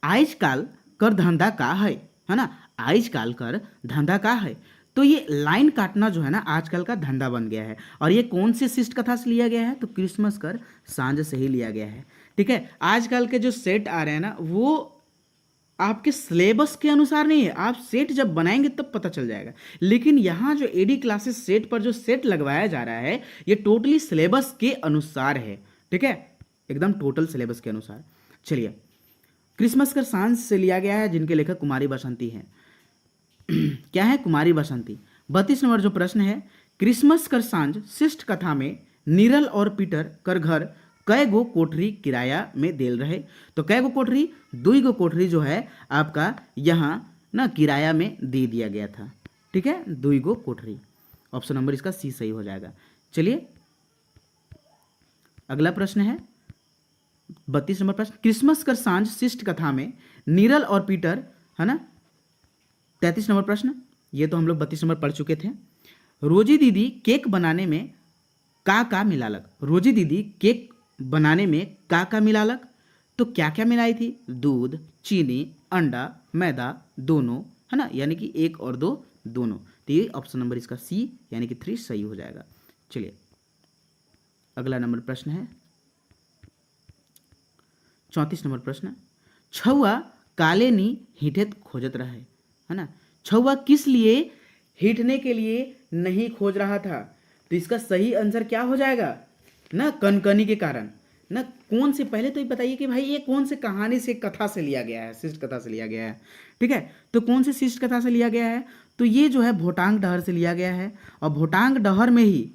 आजकल कर धंधा का है ना, आजकल कर धंधा का है। तो ये लाइन काटना जो है ना आजकल का धंधा बन गया है। और ये कौन से शिष्ट कथा से लिया गया है? तो क्रिसमस कर सांझ से ही लिया गया है। ठीक है, आजकल के जो सेट आ रहे हैं ना वो आपके सिलेबस के अनुसार नहीं है, आप सेट जब बनाएंगे तब पता चल जाएगा। लेकिन यहाँ जो एडी क्लासेस सेट पर जो सेट लगवाया जा रहा है ये टोटली सिलेबस के अनुसार है। ठीक है, एकदम टोटल सिलेबस के अनुसार। चलिए, क्रिसमस कर सांझ से लिया गया है, जिनके लेखक कुमारी बसंती हैं। क्या है? कुमारी बसंती। 32 नंबर जो प्रश्न है, क्रिसमस कर सांझ शिष्ट कथा में नीरल और पीटर कर घर कै गो कोठरी किराया में देल रहे। तो कै गो कोठरी? 2 गो कोठरी जो है आपका यहाँ ना किराया में दे दिया गया था। ठीक है, 2 गो कोठरी। ऑप्शन नंबर इसका सी सही हो जाएगा। चलिए, अगला प्रश्न है 32 नंबर प्रश्न, क्रिसमस कर सांझ शिष्ट कथा में नीरल और पीटर, है ना। 33 नंबर प्रश्न, ये तो हम लोग 32 नंबर पढ़ चुके थे। रोजी दीदी केक बनाने में का मिलालक? रोजी दीदी केक बनाने में का मिलालक? तो क्या क्या मिलाई थी? दूध, चीनी, अंडा, मैदा, दोनों, है ना, यानी कि 1 और 2 दोनों। तो ये ऑप्शन नंबर इसका सी यानी कि 3 सही हो जाएगा। चलिए, अगला नंबर प्रश्न है 34 नंबर प्रश्न, छुआ काले नी हिठेत खोजत रहे, है ना। छुआ किस लिए हिटने के लिए नहीं खोज रहा था? तो इसका सही आंसर क्या हो जाएगा ना? कनकनी के कारण ना। कौन से, पहले तो ये बताइए कि भाई ये कौन से कहानी से, कथा से लिया गया है? शिष्ट कथा से लिया गया है। ठीक है, तो कौन से शिष्ट कथा से लिया गया है? तो ये जो है भोटांग डहर से लिया गया है। और भोटांग डहर में ही,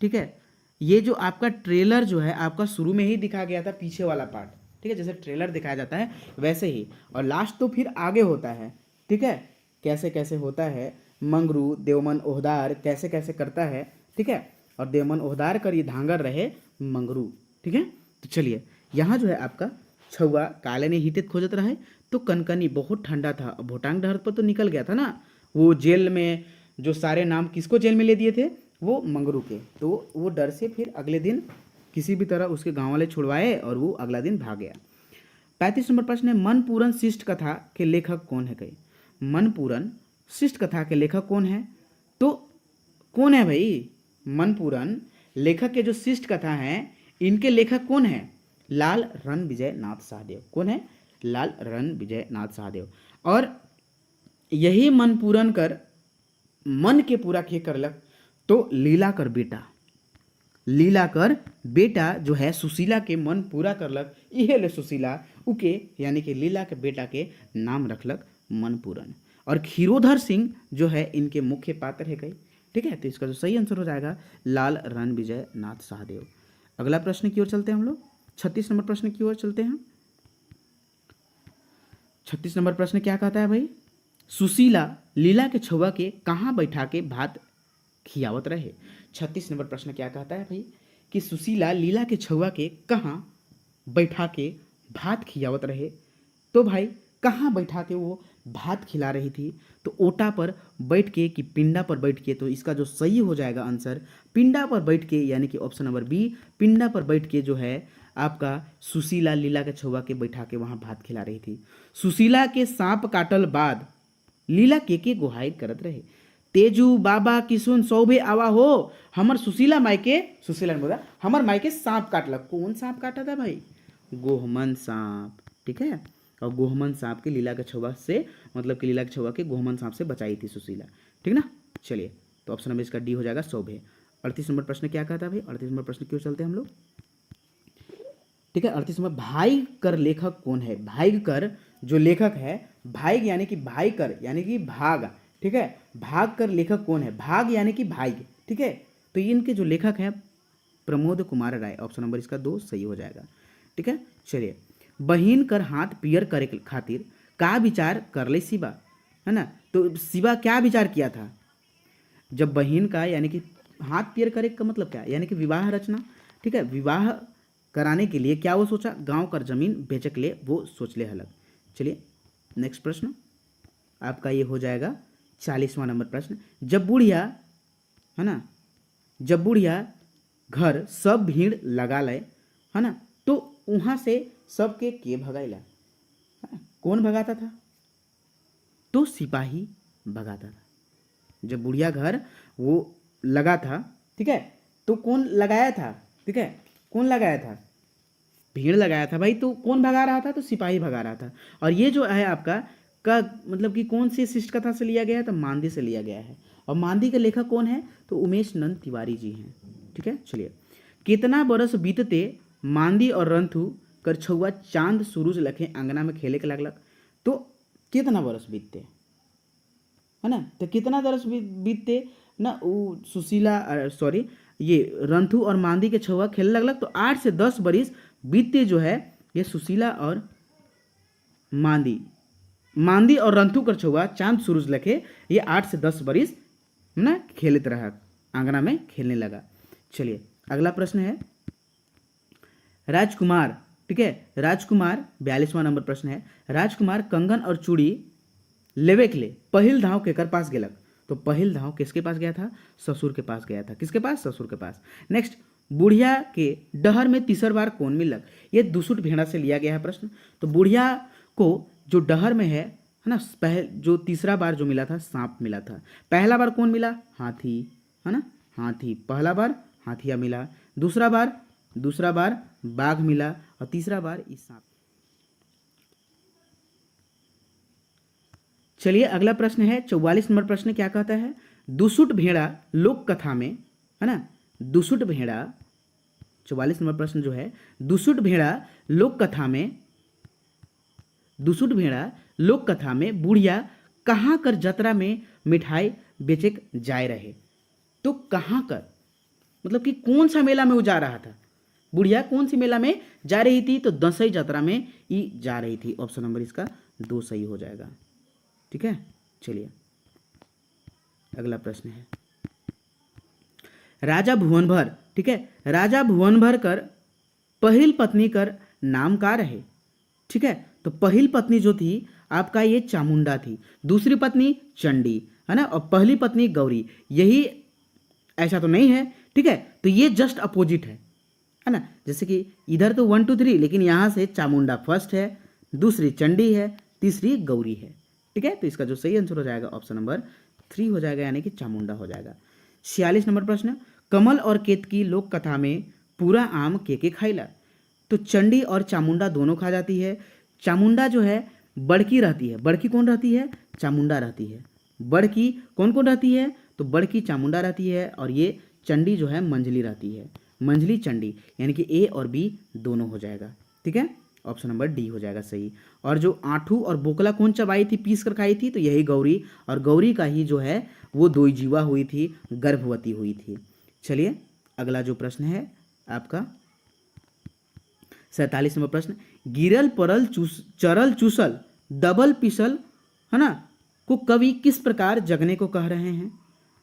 ठीक है, ये जो आपका ट्रेलर जो है आपका शुरू में ही दिखा गया था, पीछे वाला पार्ट। ठीक है, जैसे ट्रेलर दिखाया जाता है वैसे ही, और लास्ट तो फिर आगे होता है। ठीक है, कैसे कैसे होता है, मंगरू देवमन ओहदार कैसे कैसे करता है। ठीक है, और देवमन ओहदार कर ये धांगर रहे मंगरू। ठीक है, तो चलिए, यहाँ जो है आपका छुआ काले ने हिटित खोजत रहे, तो कनकनी बहुत ठंडा था। भोटांग डहर पर तो निकल गया था ना, वो जेल में जो सारे नाम किसको जेल में ले दिए थे? वो मंगरू के। तो वो डर से फिर अगले दिन किसी भी तरह उसके गांव वाले छुड़वाए और वो अगला दिन भाग गया। 35 नंबर प्रश्न है, मनपूरन शिष्ट कथा के लेखक कौन है? कई मनपूरन शिष्ट कथा के लेखक कौन है? तो कौन है भाई? मनपूरन लेखक के जो शिष्ट कथा है इनके लेखक कौन है? लाल रण विजय नाथ सहदेव। कौन है? लाल रण विजय नाथ सहदेव। और यही मनपूरन कर मन के पूरा के करलक। तो लीला कर बेटा, लीला कर बेटा जो है सुशीला के मन पूरा करलक, इहे ले सुशीला उके यानी कि लीला के बेटा के नाम रखलक मनपूरन। और खीरोधर सिंह जो है इनके मुख्य पात्र है कई। ठीक है, तो इसका जो सही आंसर हो जाएगा लाल रण विजय नाथ सहदेव। अगला प्रश्न की ओर चलते हैं हम लोग, 36 नंबर प्रश्न की ओर चलते हैं। 36 नंबर प्रश्न क्या कहता है भाई? सुशीला लीला के छुआ के कहाँ बैठा के भात खियावत रहे? 36 नंबर प्रश्न क्या कहता है भाई कि सुशीला लीला के छुआ के कहाँ बैठा के भात खियावत रहे? तो भाई कहाँ बैठा के वो भात खिला रही थी? तो ओटा पर बैठ के कि पिंडा पर बैठ के? तो इसका जो सही हो जाएगा आंसर पिंडा पर बैठ के, यानी कि ऑप्शन नंबर बी पिंडा पर बैठ के जो है आपका सुशीला लीला के छुआ के बैठा के वहाँ भात खिला रही थी। सुशीला के सांप काटल बाद लीला के गुहाई करत रहे, तेजू बाबा किशुन सौभे आवा हो, हमर सुशीला मायके, सुशीला ने बोला हमर मायके सांप काटलक। कौन सांप काटा था भाई? गोहमन सांप। ठीक है, और गोहमन सांप के लीला के छुआ से, मतलब कि लीला के छुआ के गोहमन सांप से बचाई थी सुशीला। ठीक ना, चलिए, तो ऑप्शन नंबर इसका डी हो जाएगा सौभे। 38 नंबर प्रश्न क्या कहता है भाई? 38 नंबर प्रश्न क्यों चलते हैं हम लोग? ठीक है, 38 नंबर, भाई कर लेखक कौन है? भाई कर जो लेखक है, भाई यानी कि भाई कर यानी कि भाग। ठीक है, भाग कर लेखक कौन है? भाग यानी कि भाई। ठीक है, तो इनके जो लेखक हैं प्रमोद कुमार राय। ऑप्शन नंबर इसका 2 सही हो जाएगा। ठीक है, चलिए, बहिन कर हाथ पियर करे खातिर का विचार कर ले शिवा, है ना। तो शिवा क्या विचार किया था जब बहिन का यानी कि हाथ पियर करे का मतलब क्या? यानी कि विवाह रचना। ठीक है, विवाह कराने के लिए क्या वो सोचा? गांव कर जमीन बेचक ले वो सोच ले हलक। चलिए, नेक्स्ट प्रश्न आपका ये हो जाएगा 40वां नंबर प्रश्न, जब बुढ़िया, है ना, जब बुढ़िया घर सब भीड़ लगा ले, है ना, तो वहाँ से सबके के भगाइला? कौन भगाता था? तो सिपाही भगाता था। जब बुढ़िया घर वो लगा था, ठीक है, तो कौन लगाया था, ठीक है, कौन लगाया था, भीड़ लगाया था भाई, तो कौन भगा रहा था, तो सिपाही भगा रहा था। और ये जो है आपका का मतलब कि कौन सी शिष्ट कथा से लिया गया है, तो मांदी से लिया गया है। और मांदी के लेखक कौन है, तो उमेश नंद तिवारी जी हैं, ठीक है। चलिए, कितना बरस बीतते मांदी और रंथु कर छुआ चांद सूरज लखे अंगना में खेले के लगलक। तो कितना बरस बीतते, है ना, तो कितना बरस बीतते ना, वो सुशीला सॉरी ये रंथु और मांदी के छुआ खेलने लगलक, तो 8 से 10 बरिस बीतते जो है ये सुशीला और मांदी और रंथु कर छुआ चांद सूरज लखे, ये 8 से 10 बरिस ना खेलत रहा, आंगना में खेलने लगा। चलिए, अगला प्रश्न है राजकुमार, ठीक है, राजकुमार 42वां नंबर प्रश्न है। राजकुमार कंगन और चूड़ी लेवे के लिए पहिल धाव केकर पास गेलक। तो पहिल धाव किसके पास गया था, ससुर के पास गया था। किसके पास, ससुर के पास। नेक्स्ट, बुढ़िया के डहर में तीसर बार कौन मिलक। ये दुसुट भेड़ा से लिया गया है प्रश्न। तो बुढ़िया को जो डहर में है ना, जो तीसरा बार जो मिला था सांप मिला था। पहला बार कौन मिला, हाथी, है ना, हाथी, पहला बार हाथिया मिला, दूसरा बार बाघ मिला, और तीसरा बार इस सांप। चलिए, अगला प्रश्न है 44 नंबर प्रश्न। क्या कहता है, दुसुट भेड़ा लोक कथा में, है ना, दुसुट भेड़ा 44 नंबर प्रश्न जो है, दुसुट भेड़ा लोक कथा में बुढ़िया कहाँ कर जतरा में मिठाई बेचे जाए रहे। तो कहाँ कर मतलब कि कौन सा मेला में वो जा रहा था, बुढ़िया कौन सी मेला में जा रही थी, तो दसई जतरा में ही जा रही थी। ऑप्शन नंबर इसका 2 सही हो जाएगा, ठीक है। चलिए, अगला प्रश्न है राजा भुवनभर, ठीक है, राजा भुवनभर कर पहिल पत्नी कर नाम का रहे, ठीक है। तो पहिल पत्नी जो थी आपका ये चामुंडा थी, दूसरी पत्नी चंडी, है ना, और पहली पत्नी गौरी। यही ऐसा तो नहीं है, ठीक है, तो ये जस्ट अपोजिट है ना। जैसे कि इधर तो 1 2 3, लेकिन यहाँ से चामुंडा फर्स्ट है, दूसरी चंडी है, तीसरी गौरी है, ठीक है। तो इसका जो सही आंसर हो जाएगा ऑप्शन नंबर 3 हो जाएगा, यानी कि चामुंडा हो जाएगा। 46 नंबर प्रश्न, कमल और केतकी लोक कथा में पूरा आम के खाइला। तो चंडी और चामुंडा दोनों खा जाती है। चामुंडा जो है बड़की रहती है, बड़की कौन रहती है, चामुंडा रहती है। बड़की कौन कौन रहती है, तो बड़की चामुंडा रहती है, और ये चंडी जो है मंझली रहती है, मंझली चंडी, यानी कि ए और बी दोनों हो जाएगा, ठीक है। ऑप्शन नंबर डी हो जाएगा सही। और जो आंठू और बोकला कौन चबाई थी, पीस कर खाई थी, तो यही गौरी, और गौरी का ही जो है वो दोई जीवा हुई थी, गर्भवती हुई थी। चलिए, अगला जो प्रश्न है आपका 47 नंबर प्रश्न, गिरल परल चरल चूसल दबल पिसल, है ना, को कवि किस प्रकार जगने को कह रहे हैं,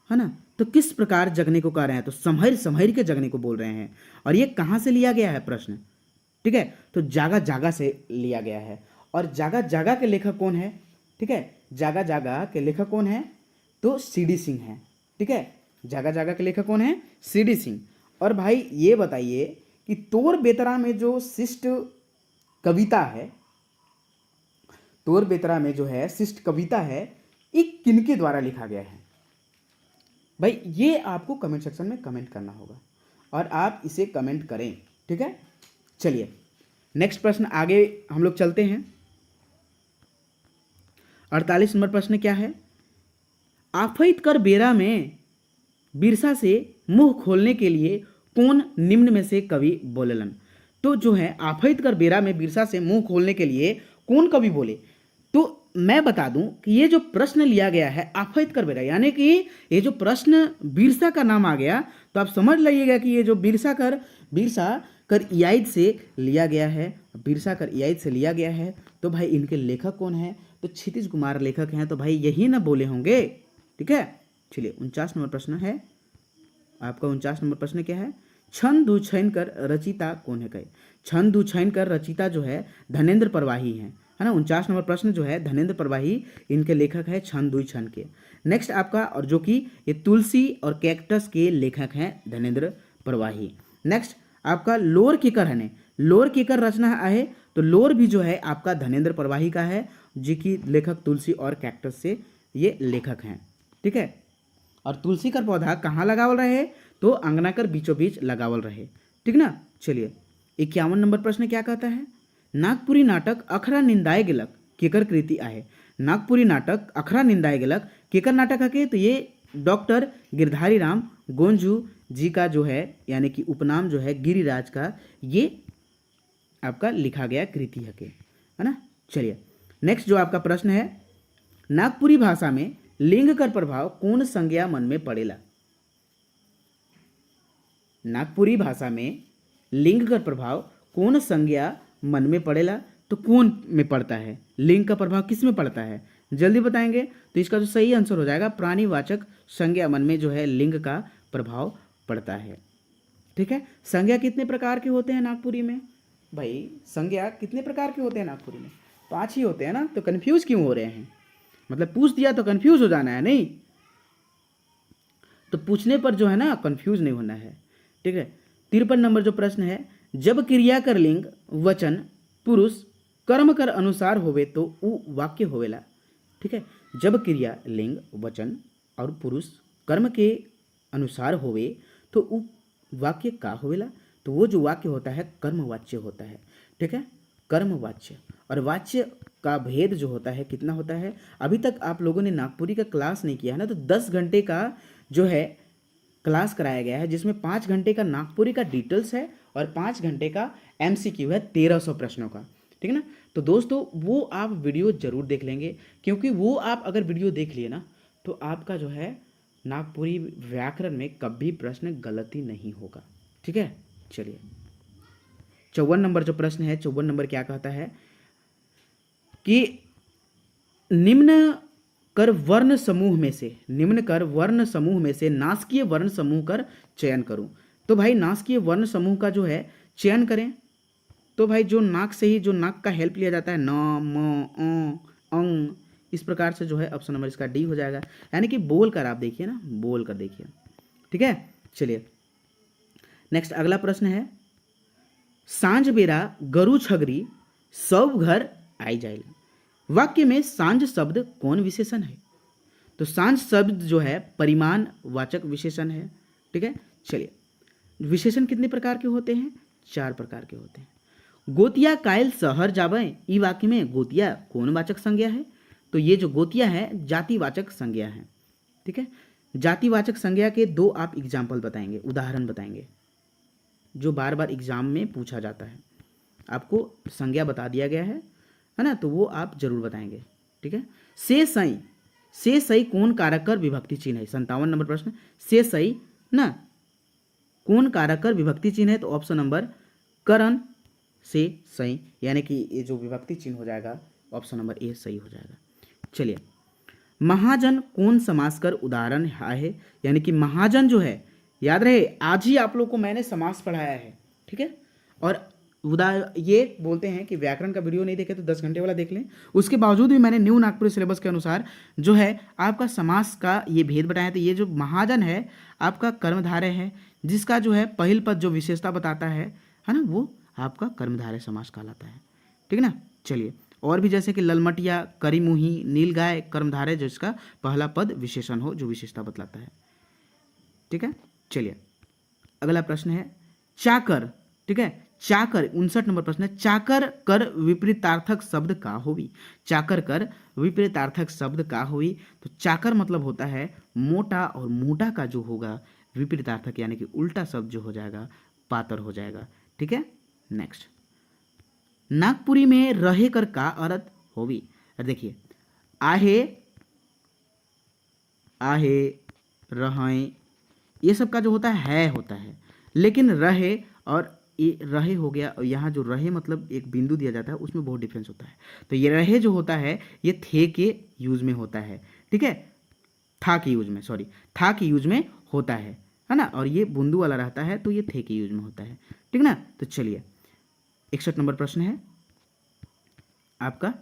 है ना। तो किस प्रकार जगने को कह रहे हैं, तो संभर संभर के जगने को बोल रहे हैं। और ये कहाँ से लिया गया है प्रश्न, ठीक है, तो जागा जागा से लिया गया है। और जागा जागा के लेखक कौन है, ठीक है, जागा जागा के लेखक कौन है, तो सीडी सिंह है, ठीक है। जागा जागा के लेखक कौन है, सीडी सिंह। और भाई ये बताइए कि तोर बेतरा में जो शिष्ट कविता है, तोर बेतरा में जो है शिष्ट कविता है, ये किनके द्वारा लिखा गया है। भाई ये आपको कमेंट सेक्शन में कमेंट करना होगा, और आप इसे कमेंट करें, ठीक है। चलिए, नेक्स्ट प्रश्न आगे हम लोग चलते हैं। 48 नंबर प्रश्न क्या है, आफैत कर बेरा में बिरसा से मुंह खोलने के लिए कौन निम्न में से कवि बोलेलन। तो जो है आफैत कर बेरा में बिरसा से मुंह खोलने के लिए कौन कवि बोले। तो मैं बता दूं कि ये जो प्रश्न लिया गया है आफैत कर बेरा, यानी कि ये जो प्रश्न बिरसा का नाम आ गया, तो आप समझ लीजिएगा कि ये जो बिरसा कर इयाद से लिया गया है, बिरसा कर इयाद से लिया गया है। तो भाई इनके लेखक कौन है, तो क्षितिज कुमार लेखक हैं, तो भाई यही ना बोले होंगे, ठीक है। चलिए, 49 नंबर प्रश्न है आपका। 49 नंबर प्रश्न क्या है, छंद दु छैन कर रचिता कौन है कहे। छंद दु छैन कर रचिता जो है धनेन्द्र प्रवाही हैं, है ना। 49 नंबर प्रश्न जो है धनेन्द्र प्रवाही इनके लेखक है, छंद दुई छंद के। नेक्स्ट आपका, और जो कि ये तुलसी और कैक्टस के लेखक हैं धनेन्द्र प्रवाही। नेक्स्ट आपका लोर केकर है, लोर केकर रचना है, तो लोर भी जो है आपका धनेन्द्र प्रवाही का है, जी की लेखक तुलसी और कैक्टस से ये लेखक हैं, ठीक है। और तुलसी का पौधा कहाँ लगावल रहे, तो अंगना कर बीचों बीच लगावल रहे, ठीक ना। चलिए 51 नंबर प्रश्न क्या कहता है, नागपुरी नाटक अखरा निंदाए गेलक केकर कृति आहे। नागपुरी नाटक अखरा निंदाए गेलक केकर नाटक हके, तो ये डॉक्टर गिरधारी राम गोंजू जी का जो है, यानी कि उपनाम जो है गिरिराज का, ये आपका लिखा गया कृति हके, है ना। चलिए नेक्स्ट जो आपका प्रश्न है, नागपुरी भाषा में लिंग कर प्रभाव कौन संज्ञा मन में पड़ेला। नागपुरी भाषा में लिंग का प्रभाव कौन संज्ञा मन में पड़ेला, तो कौन में पड़ता है, लिंग का प्रभाव किस में पड़ता है, जल्दी बताएंगे। तो इसका जो सही आंसर हो जाएगा प्राणीवाचक संज्ञा मन में जो है लिंग का प्रभाव पड़ता है, ठीक है। संज्ञा कितने प्रकार के होते हैं नागपुरी में, भाई संज्ञा कितने प्रकार के होते हैं नागपुरी में, 5 ही होते हैं ना, तो कंफ्यूज क्यों हो रहे हैं, मतलब पूछ दिया तो कंफ्यूज हो जाना है, नहीं तो पूछने पर जो है ना कंफ्यूज नहीं होना है, ठीक है। 53 नंबर जो प्रश्न है, जब क्रिया कर लिंग वचन पुरुष कर्म कर अनुसार होवे तो उ वाक्य होवेला, ठीक है। जब क्रिया लिंग वचन और पुरुष कर्म के अनुसार होवे तो उ वाक्य का होवेला, तो वो जो वाक्य होता है कर्मवाच्य होता है, ठीक है। कर्मवाच्य और वाच्य का भेद जो होता है कितना होता है, अभी तक आप लोगों ने नागपुरी का क्लास नहीं किया है ना, तो 10 घंटे का जो है क्लास कराया गया है, जिसमें 5 घंटे का नागपुरी का डिटेल्स है और 5 घंटे का MCQ है 1300 प्रश्नों का, ठीक है ना। तो दोस्तों वो आप वीडियो जरूर देख लेंगे, क्योंकि वो आप अगर वीडियो देख लिए ना तो आपका जो है नागपुरी व्याकरण में कभी प्रश्न गलती नहीं होगा, ठीक है। चलिए 54 नंबर जो प्रश्न है, 54 नंबर क्या कहता है कि निम्न कर वर्ण समूह में से, निम्न कर वर्ण समूह में से नासकीय वर्ण समूह कर चयन करूं। तो भाई नासकीय वर्ण समूह का जो है चयन करें, तो भाई जो नाक से ही जो नाक का हेल्प लिया जाता है, न म अंग, इस प्रकार से जो है ऑप्शन नंबर इसका डी हो जाएगा, यानी कि बोल कर आप देखिए ना, बोल कर देखिए, ठीक है। चलिए नेक्स्ट अगला प्रश्न है, सांझ बेरा गरु छगरी सब घर आई जाएगा, वाक्य में सांझ शब्द कौन विशेषण है, तो सांझ शब्द जो है परिमाण वाचक विशेषण है, ठीक है। चलिए विशेषण कितने प्रकार के होते हैं, 4 प्रकार के होते हैं। गोतिया कायल शहर जावे, ई वाक्य में गोतिया कौन वाचक संज्ञा है, तो ये जो गोतिया है जातिवाचक संज्ञा है, ठीक है। जातिवाचक संज्ञा के 2 आप एग्जाम्पल बताएंगे, उदाहरण बताएंगे, जो बार बार एग्जाम में पूछा जाता है, आपको संज्ञा बता दिया गया है ना, तो वो आप जरूर बताएंगे, ठीक है। से सही कौन कारक कर विभक्ति चिन्ह है, 57 नंबर प्रश्न, से सही ना कौन कारक कर विभक्ति चिन्ह है, तो ऑप्शन नंबर करण से सही, यानी कि ये जो विभक्ति चिन्ह हो जाएगा ऑप्शन नंबर ए सही हो जाएगा। चलिए महाजन कौन समास कर उदाहरण है, यानी कि महाजन जो है, याद रहे आज ही आप लोग को मैंने समास पढ़ाया है, ठीक है। और ये बोलते हैं कि व्याकरण का वीडियो नहीं देखे तो 10 घंटे वाला देख लें, उसके बावजूद भी मैंने न्यू नागपुरी सिलेबस के अनुसार जो है आपका समास का ये भेद बताया। तो ये जो महाजन है आपका कर्मधारय है, जिसका जो है पहिल पद जो विशेषता बताता है ना, वो आपका कर्मधारय समास कहलाता है, ठीक है ना। चलिए और भी जैसे कि ललमटिया, करीमुही, नीलगाय, कर्मधारय जिसका पहला पद विशेषण हो जो विशेषता बतलाता है, ठीक है। चलिए अगला प्रश्न है चाकर, ठीक है। चाकर 59 नंबर प्रश्न है, चाकर कर विपरीतार्थक शब्द का होवी, चाकर कर विपरीतार्थक शब्द का होवी, तो चाकर मतलब होता है मोटा, और मोटा का जो होगा विपरीतार्थक यानी कि उल्टा शब्द जो हो जाएगा पातर हो जाएगा, ठीक है। नेक्स्ट नागपुरी में रहे कर का अर्थ होवी, देखिए आहे, आहे, रहें, ये सब का जो होता है, लेकिन रहे और ये रहे हो गया, और यहाँ जो रहे मतलब एक बिंदु दिया जाता है उसमें बहुत डिफरेंस होता है। तो ये रहे जो होता है ये थे के यूज में होता है, ठीक है, था के यूज में, सॉरी था के यूज में होता है ना, और ये बिंदु वाला रहता है तो ये थे के यूज में होता है, ठीक ना। तो चलिए 61 नंबर प्रश्न है आपका,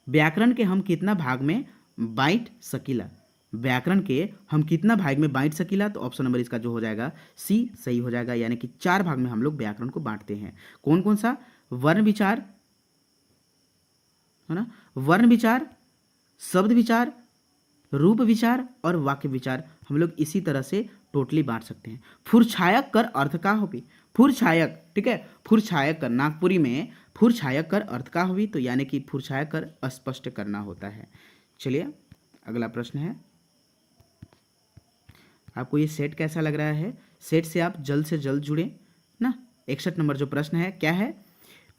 व्याकरण के हम कितना भाग में बांट सकीला, व्याकरण के हम कितना भाग में बांट सकीला, तो ऑप्शन नंबर इसका जो हो जाएगा सी सही हो जाएगा, यानी कि 4 भाग में हम लोग व्याकरण को बांटते हैं। कौन कौन सा, वर्ण विचार, है ना, वर्ण विचार, शब्द विचार, रूप विचार और वाक्य विचार हम लोग इसी तरह से टोटली बांट सकते हैं। फुरछायक कर अर्थ का होगी, फुरछायक, ठीक है, फुरछायक कर, नागपुरी में फुरछायक कर अर्थ का होगी, तो यानी कि फुरछायक कर स्पष्ट करना होता है। चलिए अगला प्रश्न है, आपको ये सेट कैसा लग रहा है? सेट से आप जल्द से जल्द जुड़े ना। 61 नंबर जो प्रश्न है क्या है?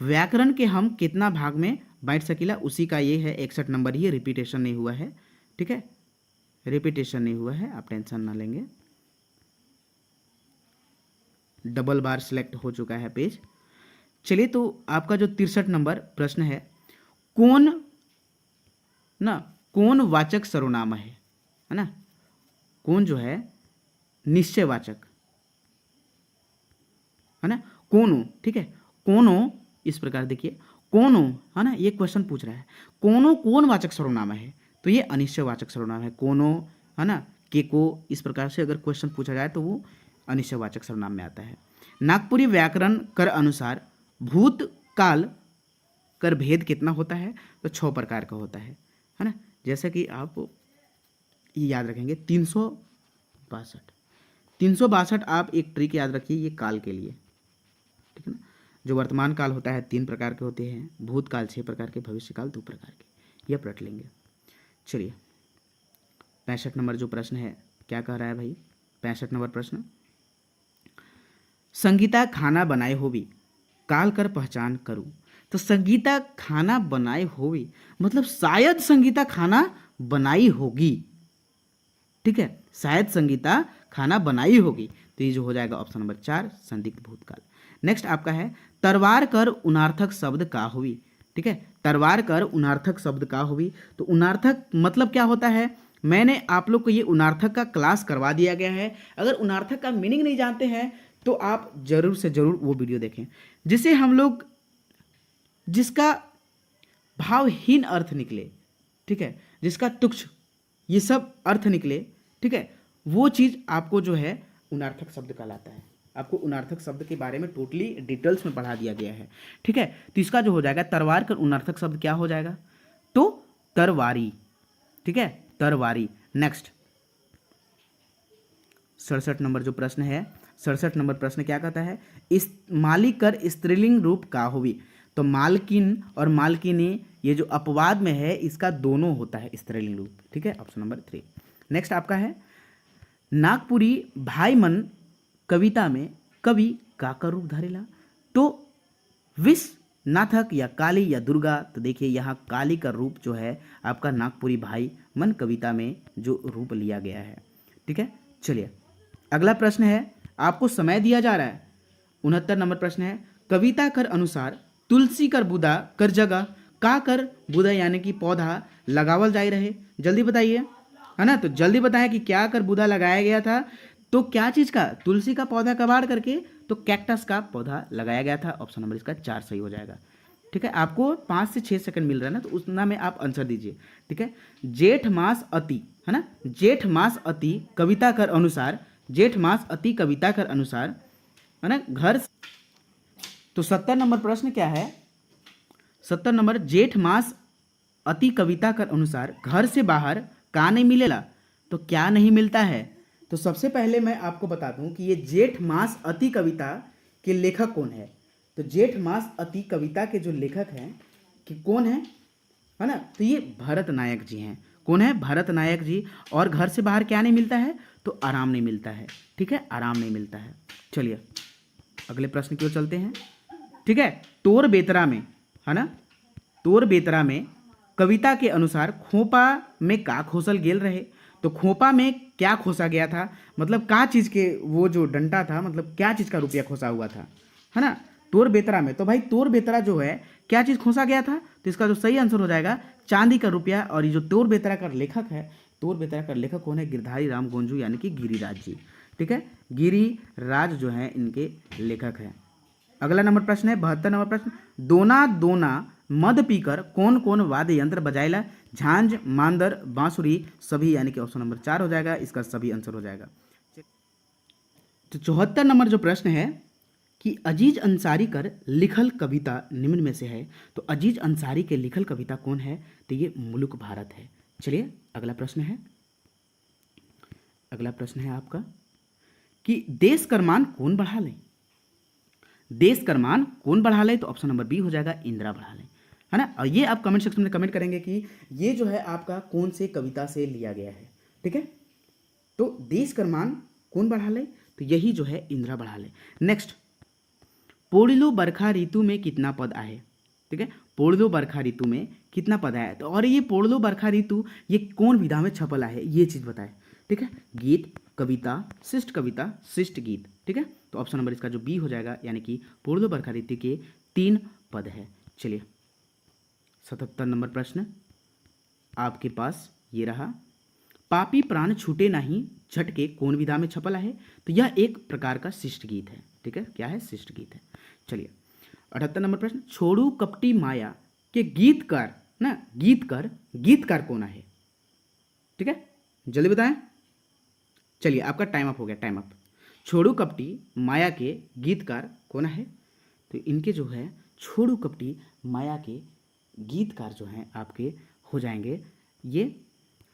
व्याकरण के हम कितना भाग में बांट सकीला, उसी का ये है 61 नंबर, ये रिपीटेशन नहीं हुआ है, ठीक है, रिपीटेशन नहीं हुआ है, आप टेंशन ना लेंगे, डबल बार सिलेक्ट हो चुका है पेज। चलिए तो आपका जो 63 नंबर प्रश्न है, कौन ना, कौन वाचक सर्वनाम है ना, कौन जो है निश्चयवाचक है ना, कोनो, ठीक है, कोनो, इस प्रकार देखिए कोनो है ना, ये क्वेश्चन पूछ रहा है कोनो कौन वाचक सर्वनाम है, तो ये अनिश्चयवाचक सर्वनाम है, कोनो है ना, के को, इस प्रकार से अगर क्वेश्चन पूछा जाए तो वो अनिश्चयवाचक सर्वनाम में आता है। नागपुरी व्याकरण कर अनुसार भूतकाल कर भेद कितना होता है, तो 6 प्रकार का होता है ना, जैसा कि आप ये याद रखेंगे 362 आप एक ट्रिक याद रखिए ये काल के लिए, ठीक है ना। जो वर्तमान काल होता है 3 प्रकार के होते हैं, भूतकाल 6 प्रकार के, भविष्यकाल 2 प्रकार के, यह पलट लेंगे। चलिए 65 नंबर जो प्रश्न है क्या कह रहा है भाई? 65 नंबर प्रश्न, संगीता खाना बनाए होवी काल कर पहचान करूं, तो संगीता खाना बनाए होवी मतलब शायद संगीता खाना बनाई होगी, ठीक है, शायद संगीता खाना बनाई होगी, तो ये जो हो जाएगा ऑप्शन नंबर 4 संदिग्ध भूतकाल। नेक्स्ट आपका है तरवार कर उनार्थक शब्द का हुई, ठीक है, तरवार कर उनार्थक शब्द का हुई, तो उनार्थक मतलब क्या होता है? मैंने आप लोग को ये उनार्थक का क्लास करवा दिया गया है, अगर उनार्थक का मीनिंग नहीं जानते हैं तो आप जरूर से जरूर वो वीडियो देखें, जिसे हम लोग, जिसका भावहीन अर्थ निकले, ठीक है, जिसका तुच्छ ये सब अर्थ निकले, ठीक है, वो चीज़ आपको जो है उनार्थक शब्द कहलाता है। आपको उनार्थक शब्द के बारे में टोटली डिटेल्स में पढ़ा दिया गया है, ठीक है। तो इसका जो हो जाएगा तरवार का उनार्थक शब्द क्या हो जाएगा? तो तरवारी, ठीक है, तरवारी। नेक्स्ट 67 नंबर जो प्रश्न है, 67 नंबर प्रश्न क्या कहता है? इस मालिक कर स्त्रीलिंग रूप का होवी, तो मालकिन और मालकिनी ये जो अपवाद में है इसका दोनों होता है स्त्रीलिंग रूप, ठीक है, ऑप्शन नंबर 3। नेक्स्ट आपका है नागपुरी भाई मन कविता में कवि काकर रूप धरेला, तो विष नाथक या काली या दुर्गा, तो देखिए यहाँ काली का रूप जो है आपका नागपुरी भाई मन कविता में जो रूप लिया गया है, ठीक है। चलिए अगला प्रश्न है, आपको समय दिया जा रहा है, 69 नंबर प्रश्न है, कविता कर अनुसार तुलसी कर बुदा कर जगह का कर बुदा यानी कि पौधा लगावल जाए रहे, जल्दी बताइए, है ना, तो जल्दी बताएं कि क्या कर बुदा लगाया गया था, तो क्या चीज़ का? तुलसी का पौधा कबाड़ करके तो कैक्टस का पौधा लगाया गया था, ऑप्शन नंबर इसका 4 सही हो जाएगा, ठीक है। आपको 5 से 6 सेकंड मिल रहा है ना, तो उतना में आप आंसर दीजिए, ठीक है। जेठ मास अति, है ना, जेठ मास अति कविता कर अनुसार, जेठ मास अति कविता कर अनुसार, है ना, घर, तो 70 नंबर प्रश्न क्या है? 70 नंबर, जेठ मास अति कविता कर अनुसार घर से बाहर का नहीं मिलेला, तो क्या नहीं मिलता है? तो सबसे पहले मैं आपको बता दूं कि ये जेठ मास अति कविता के लेखक कौन है। तो जेठ मास अति कविता के जो लेखक हैं कि कौन है ना, तो ये भरत नायक जी हैं। कौन है? भरत नायक जी। और घर से बाहर क्या नहीं मिलता है? तो आराम नहीं मिलता है, ठीक है, आराम नहीं मिलता है। चलिए अगले प्रश्न की ओर चलते हैं, ठीक है। तोर बेतरा में, है ना, तोर बेतरा में कविता के अनुसार खोपा में का खोसल गेल रहे, तो खोपा में क्या खोसा गया था, मतलब क्या चीज़ के वो जो डंटा था, मतलब क्या चीज़ का रुपया खोसा हुआ था, है ना, तोर बेतरा में। तो भाई तोर बेतरा जो है क्या चीज़ खोसा गया था, तो इसका जो सही आंसर हो जाएगा चांदी का रुपया। और ये जो तोर बेतरा का लेखक है, तोर बेतरा का लेखक कौन है? गिरधारी राम गोंजू यानी कि गिरिराज जी, ठीक है, गिरिराज जो है इनके लेखक हैं। अगला नंबर प्रश्न है 72 नंबर प्रश्न, दोना दोना मद पीकर कौन कौन वाद्य यंत्र बजाएला, झांझ, मांदर, बांसुरी, सभी, यानी कि ऑप्शन नंबर 4 हो जाएगा, इसका सभी आंसर हो जाएगा। तो 74 नंबर जो प्रश्न है कि अजीज अंसारी कर लिखल कविता निम्न में से है, तो अजीज अंसारी के लिखल कविता कौन है, तो ये मुल्क भारत है। चलिए अगला प्रश्न है, अगला प्रश्न है आपका कि देश कर्मान कौन बढ़ा ले, देश कर्मान कौन बढ़ा ले, तो ऑप्शन नंबर बी हो जाएगा इंदिरा बढ़ा ले, है ना। और ये आप कमेंट सेक्शन में कमेंट करेंगे कि ये जो है आपका कौन से कविता से लिया गया है, ठीक है। तो देश कर्मान कौन बढ़ा ले, तो यही जो है इंदिरा बढ़ा ले। नेक्स्ट, पोड़िलो बरखा ऋतु में कितना पद आए, ठीक है। पोड़िलो बरखा ऋतु में कितना पद आया, तो और ये पोड़िलो बरखा ऋतु ये कौन विधा में छपल है, ये चीज बताए, ठीक है। गीत, कविता, शिष्ट गीत, ठीक है। तो ऑप्शन नंबर इसका जो बी हो जाएगा, यानी कि पोड़िलो बरखा ऋतु के 3 पद है। चलिए 77 नंबर प्रश्न आपके पास ये रहा, पापी प्राण छूटे नहीं झटके कौन विधा में छपला है, तो यह एक प्रकार का शिष्ट गीत है, ठीक है। क्या है, शिष्ट गीत है। चलिए 78 नंबर प्रश्न, छोड़ू कपटी माया के गीतकार ना, गीतकार कौन है, ठीक है, जल्दी बताएं। चलिए आपका टाइम अप हो गया, टाइम अप। छोड़ू कपटी माया के गीतकार कौन है, तो इनके जो है छोड़ू कपटी माया के गीतकार जो हैं आपके हो जाएंगे ये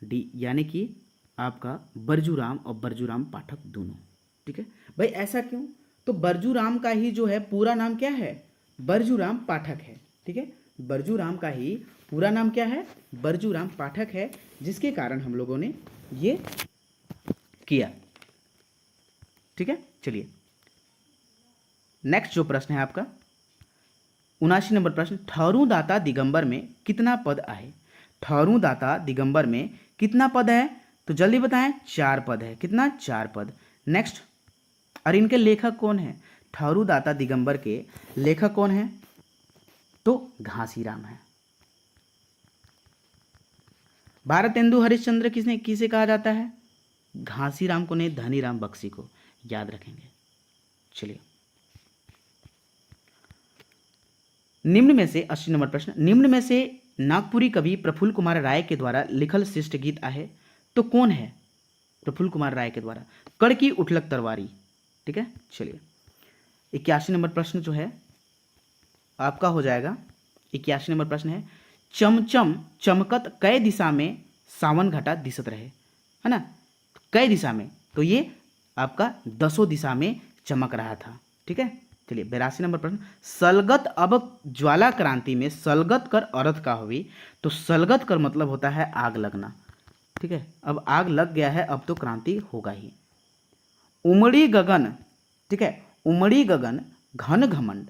डी, यानी कि आपका बरजूराम और बरजूराम पाठक दोनों, ठीक है। भाई ऐसा क्यों, तो बरजूराम का ही जो है पूरा नाम क्या है, बरजूराम पाठक है, ठीक है। बरजूराम का ही पूरा नाम क्या है, बरजूराम पाठक है, जिसके कारण हम लोगों ने ये किया, ठीक है। चलिए नेक्स्ट जो प्रश्न है आपका 79 नंबर प्रश्न, ठहरू दाता दिगंबर में कितना पद आए, ठहरू दाता दिगंबर में कितना पद है, तो जल्दी बताएं। 4 पद है, कितना, 4 पद। नेक्स्ट, और इनके लेखक कौन है, ठहरू दाता दिगंबर के लेखक कौन है, तो घासीराम है। भारतेंदु हरिश्चंद्र किसे कहा जाता है, घासीराम को नहीं, धनीराम बख्शी को, याद रखेंगे। चलिए निम्न में से 80 नंबर प्रश्न, निम्न में से नागपुरी कवि प्रफुल्ल कुमार राय के द्वारा लिखल शिष्ट गीत आहे, तो कौन है, प्रफुल्ल कुमार राय के द्वारा, कड़ की उठलक तरवारी, ठीक है। चलिए 81 नंबर प्रश्न जो है आपका हो जाएगा, 81 नंबर प्रश्न है, चमचम चमकत कै दिशा में सावन घटा दिसत रहे, है ना, कै दिशा में, तो ये आपका 10 दिशा में चमक रहा था, ठीक है। चलिए 82 नंबर प्रश्न, सलगत अब ज्वाला क्रांति में सलगत कर अर्थ का हुई, तो सलगत कर मतलब होता है आग लगना, ठीक है। अब आग लग गया है, अब तो क्रांति होगा ही। उमड़ी गगन, ठीक है, उमड़ी गगन घन घमंड,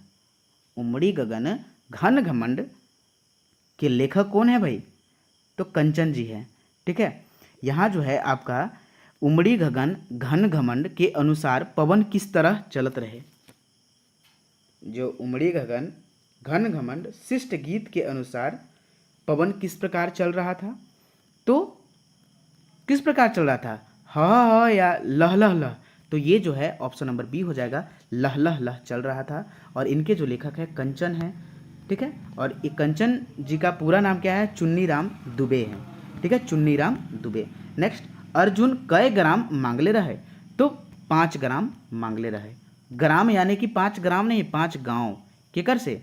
उमड़ी गगन घन घमंड के लेखक कौन है भाई, तो कंचन जी है, ठीक है। यहाँ जो है आपका उमड़ी गगन घन घमंड के अनुसार पवन किस तरह चलत रहे, जो उमड़ी गगन घन घमंड शिष्ट गीत के अनुसार पवन किस प्रकार चल रहा था, तो किस प्रकार चल रहा था, ह या लह लह लह, तो ये जो है ऑप्शन नंबर बी हो जाएगा, लह लह लह चल रहा था। और इनके जो लेखक है कंचन है, ठीक है। और ये कंचन जी का पूरा नाम क्या है, चुन्नीराम दुबे है, ठीक है, चुन्नीराम दुबे। नेक्स्ट, अर्जुन कै ग्राम मांगले रहे, तो 5 ग्राम मांगले रहे, ग्राम यानी कि 5 ग्राम नहीं, 5 गांव, केकर से,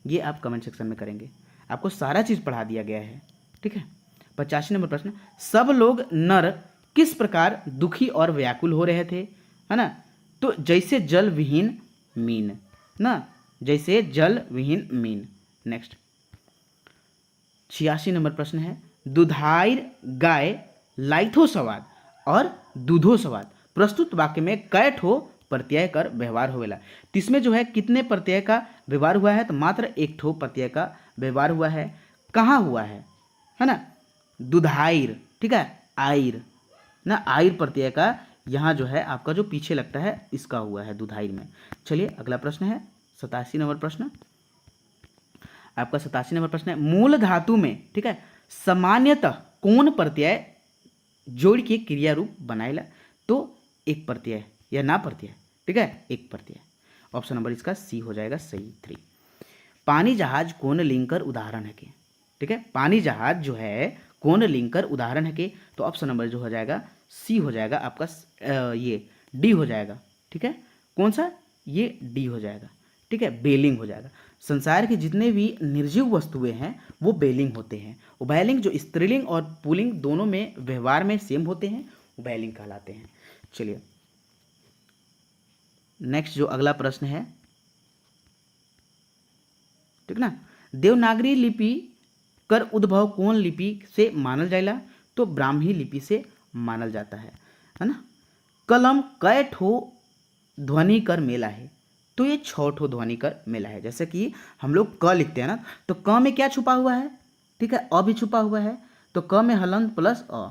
ये आप कमेंट सेक्शन में करेंगे, आपको सारा चीज पढ़ा दिया गया है, ठीक है। 85 नंबर प्रश्न, सब लोग नर किस प्रकार दुखी और व्याकुल हो रहे थे, है ना, तो जैसे जल विहीन मीन ना, जैसे जल विहीन मीन। नेक्स्ट 86 नंबर प्रश्न है, दुधाइर गाय लाइथो सवाद और दूधो सवाद प्रस्तुत वाक्य में कै ठो प्रत्यय कर व्यवहार होवेला, तो इसमें जो है कितने प्रत्यय का व्यवहार हुआ है, तो मात्र 1 ठो प्रत्यय का व्यवहार हुआ है। कहाँ हुआ है ना, दुधाइर, ठीक है, आइर ना, आइर प्रत्यय का यहाँ जो है आपका जो पीछे लगता है इसका हुआ है दुधाइर में। चलिए अगला प्रश्न है 87 नंबर प्रश्न, आपका 87 नंबर प्रश्न है, मूल धातु में, ठीक है, सामान्यतः कौन प्रत्यय जोड़ के क्रिया रूप बनाएला, तो एक प्रत्यय या ना प्रत्यय, ठीक है, एक प्रत्यय। ऑप्शन नंबर इसका सी हो जाएगा सही 3। पानी जहाज कौन लिंकर उदाहरण है के, ठीक है, पानी जहाज जो है कौन लिंकर उदाहरण है के, तो ऑप्शन नंबर जो हो जाएगा सी हो जाएगा आपका, ये डी हो जाएगा, ठीक है। कौन सा, ये डी हो जाएगा। ठीक है, बेलिंग हो जाएगा। संसार के जितने भी निर्जीव वस्तुएं हैं वो बेलिंग होते हैं। उभयलिंग जो स्त्रीलिंग और पुल्लिंग दोनों में व्यवहार में सेम होते हैं, उभयलिंग कहलाते हैं। चलिए नेक्स्ट जो अगला प्रश्न है, ठीक ना, देवनागरी लिपि कर उद्भव कौन लिपि से मानल जाएला? तो ब्राह्मी लिपि से मानल जाता है ना। कलम कै ठो ध्वनि कर मेला है? तो ये 6 ठो ध्वनि कर मेला है। जैसे कि हम लोग क लिखते हैं ना, तो क में क्या छुपा हुआ है? ठीक है, अ भी छुपा हुआ है, तो क में हलंत प्लस अ।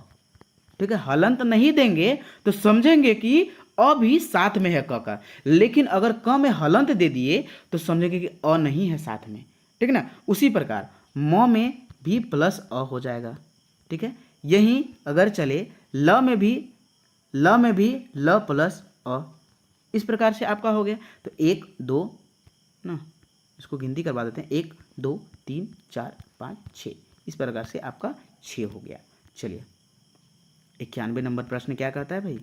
ठीक है, हलंत नहीं देंगे तो समझेंगे कि अ भी साथ में है क का, लेकिन अगर क में हलंत दे दिए तो समझेंगे कि अ नहीं है साथ में। ठीक है ना। उसी प्रकार म में भी प्लस अ हो जाएगा। ठीक है, यही अगर चले ल में भी ल प्लस अ, इस प्रकार से आपका हो गया। तो 1 2 ना, इसको गिनती करवा देते हैं, 1 2 3 4 5 6, इस प्रकार से आपका 6 हो गया। चलिए 91 नंबर प्रश्न क्या कहता है भाई?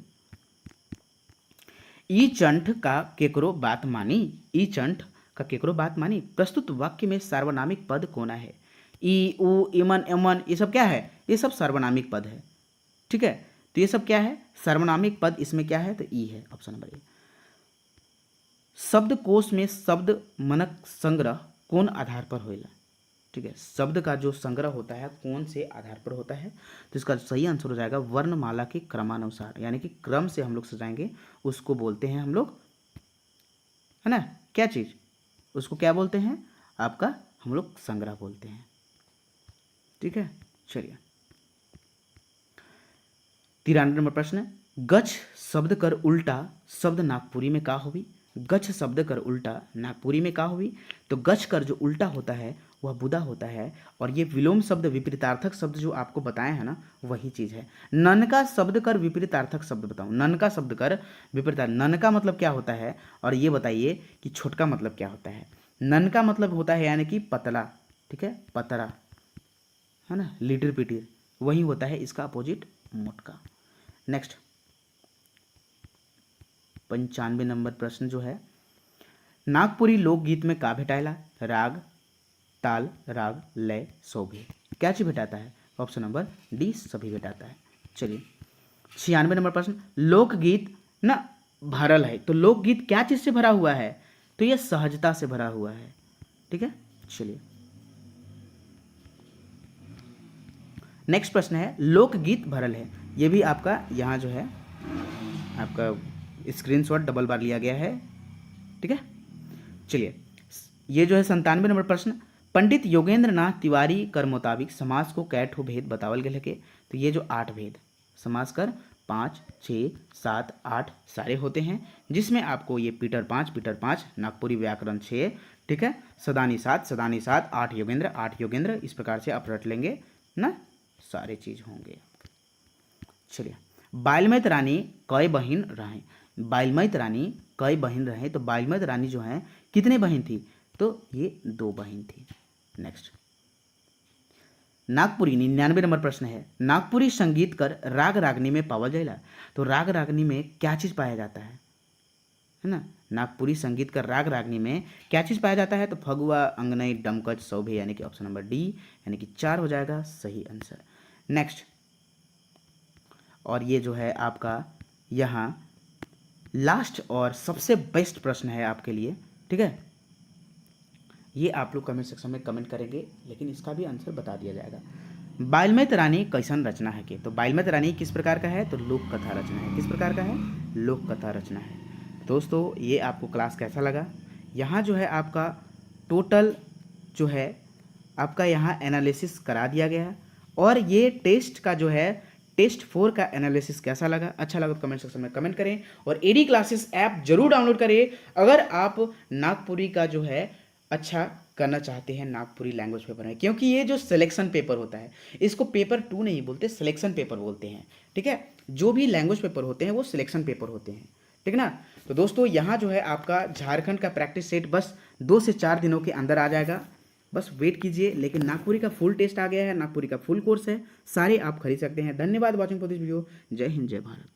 ई चंठ का केकरो बात मानी? ई चंठ का केकरो बात मानी? प्रस्तुत वाक्य में सार्वनामिक पद कोना है? ई उ इमन एमन ये सब क्या है? ये सब सार्वनामिक पद है। ठीक है, तो ये सब क्या है? सार्वनामिक पद। इसमें क्या है? तो ई है, ऑप्शन नंबर ए। शब्दकोश में शब्द मनक संग्रह कौन आधार पर होएला? ठीक है, शब्द का जो संग्रह होता है कौन से आधार पर होता है? तो इसका सही आंसर हो जाएगा वर्णमाला के क्रमानुसार, यानी कि क्रम से हम लोग सजाएंगे, उसको बोलते हैं हम लोग, है ना, क्या चीज़, उसको क्या बोलते हैं आपका? हम लोग संग्रह बोलते हैं। ठीक है, चलिए 93 नंबर प्रश्न, गच्छ शब्द कर उल्टा शब्द नागपुरी में का होवी? गच्छ शब्द कर उल्टा नागपुरी में का होवी? तो गच्छ कर जो उल्टा होता है वह बुदा होता है, और ये विलोम शब्द विपरीतार्थक शब्द जो आपको बताए हैं ना, वही चीज़ है। ननका शब्द कर विपरीतार्थक शब्द बताऊं। ननका शब्द कर विपरीतार्थ, ननका मतलब क्या होता है, और ये बताइए कि छोटका मतलब क्या होता है? ननका मतलब होता है यानी कि पतला, ठीक है, पतरा, है ना, लिटिर पिटिर, वही होता है इसका अपोजिट मोटका। नेक्स्ट 95 नंबर प्रश्न जो है, नागपुरी लोकगीत में का भेटाएला? राग, ताल, राग, लय, शोभे, क्या चीज भेटाता है? ऑप्शन नंबर डी सभी भेटाता है। चलिए 96 नंबर प्रश्न, लोकगीत ना भरल है, तो लोकगीत क्या चीज से भरा हुआ है? तो यह सहजता से भरा हुआ है। ठीक है, चलिए नेक्स्ट प्रश्न है, लोकगीत भरल है, ये भी आपका यहाँ जो है आपका स्क्रीनशॉट डबल बार लिया गया है। ठीक है, चलिए ये जो है 97 नंबर प्रश्न, पंडित योगेंद्र नाथ तिवारी कर मुताबिक समास को कै ठो भेद बतावल गए के? तो ये जो 8 भेद समास कर 5 6 7 8 सारे होते हैं, जिसमें आपको ये पीटर 5 नागपुरी व्याकरण 6, ठीक है, सदानी 7 8 योगेंद्र, इस प्रकार से आप रट लेंगे ना, सारे चीज होंगे। चलिए बालमैत रानी कई बहन रहे? बालमैत रानी कई बहन रहे? तो बालमैत रानी जो है कितने बहन थी? तो ये 2 बहन थी। नेक्स्ट नागपुरी 99 नंबर प्रश्न है, नागपुरी संगीत कर राग रागनी में पावल जाएला? तो राग रागनी में क्या चीज पाया जाता है ना? नागपुरी संगीत का राग रागनी में क्या चीज पाया जाता है? तो फगुआ, अंगनई, डमकच, सौभे, यानी कि ऑप्शन नंबर डी, यानी कि 4 हो जाएगा सही आंसर। नेक्स्ट, और ये जो है आपका यहाँ लास्ट और सबसे बेस्ट प्रश्न है आपके लिए। ठीक है, ये आप लोग कमेंट सेक्शन में कमेंट करेंगे, लेकिन इसका भी आंसर बता दिया जाएगा। बालमैत रानी कैसन रचना है के? तो बालमैत रानी किस प्रकार का है? तो लोक कथा रचना है। किस प्रकार का है? लोक कथा रचना है। दोस्तों ये आपको क्लास कैसा लगा? यहाँ जो है आपका टोटल जो है आपका यहाँ एनालिसिस करा दिया गया है, और ये टेस्ट का जो है टेस्ट 4 का एनालिसिस कैसा लगा? अच्छा लगा तो कमेंट सेक्शन में कमेंट करें, और एडी क्लासेस ऐप जरूर डाउनलोड करें अगर आप नागपुरी का जो है अच्छा करना चाहते हैं नागपुरी लैंग्वेज पेपर में, क्योंकि ये जो सिलेक्शन पेपर होता है इसको पेपर 2 नहीं बोलते, सिलेक्शन पेपर बोलते हैं। ठीक है, जो भी लैंग्वेज पेपर होते हैं वो सिलेक्शन पेपर होते हैं। ठीक ना। तो दोस्तों यहाँ जो है आपका झारखंड का प्रैक्टिस सेट बस 2 से 4 दिनों के अंदर आ जाएगा, बस वेट कीजिए। लेकिन नागपुरी का फुल टेस्ट आ गया है, नागपुरी का फुल कोर्स है, सारे आप खरीद सकते हैं। धन्यवाद वॉचिंग फॉर दिस वीडियो। जय हिंद, जय भारत।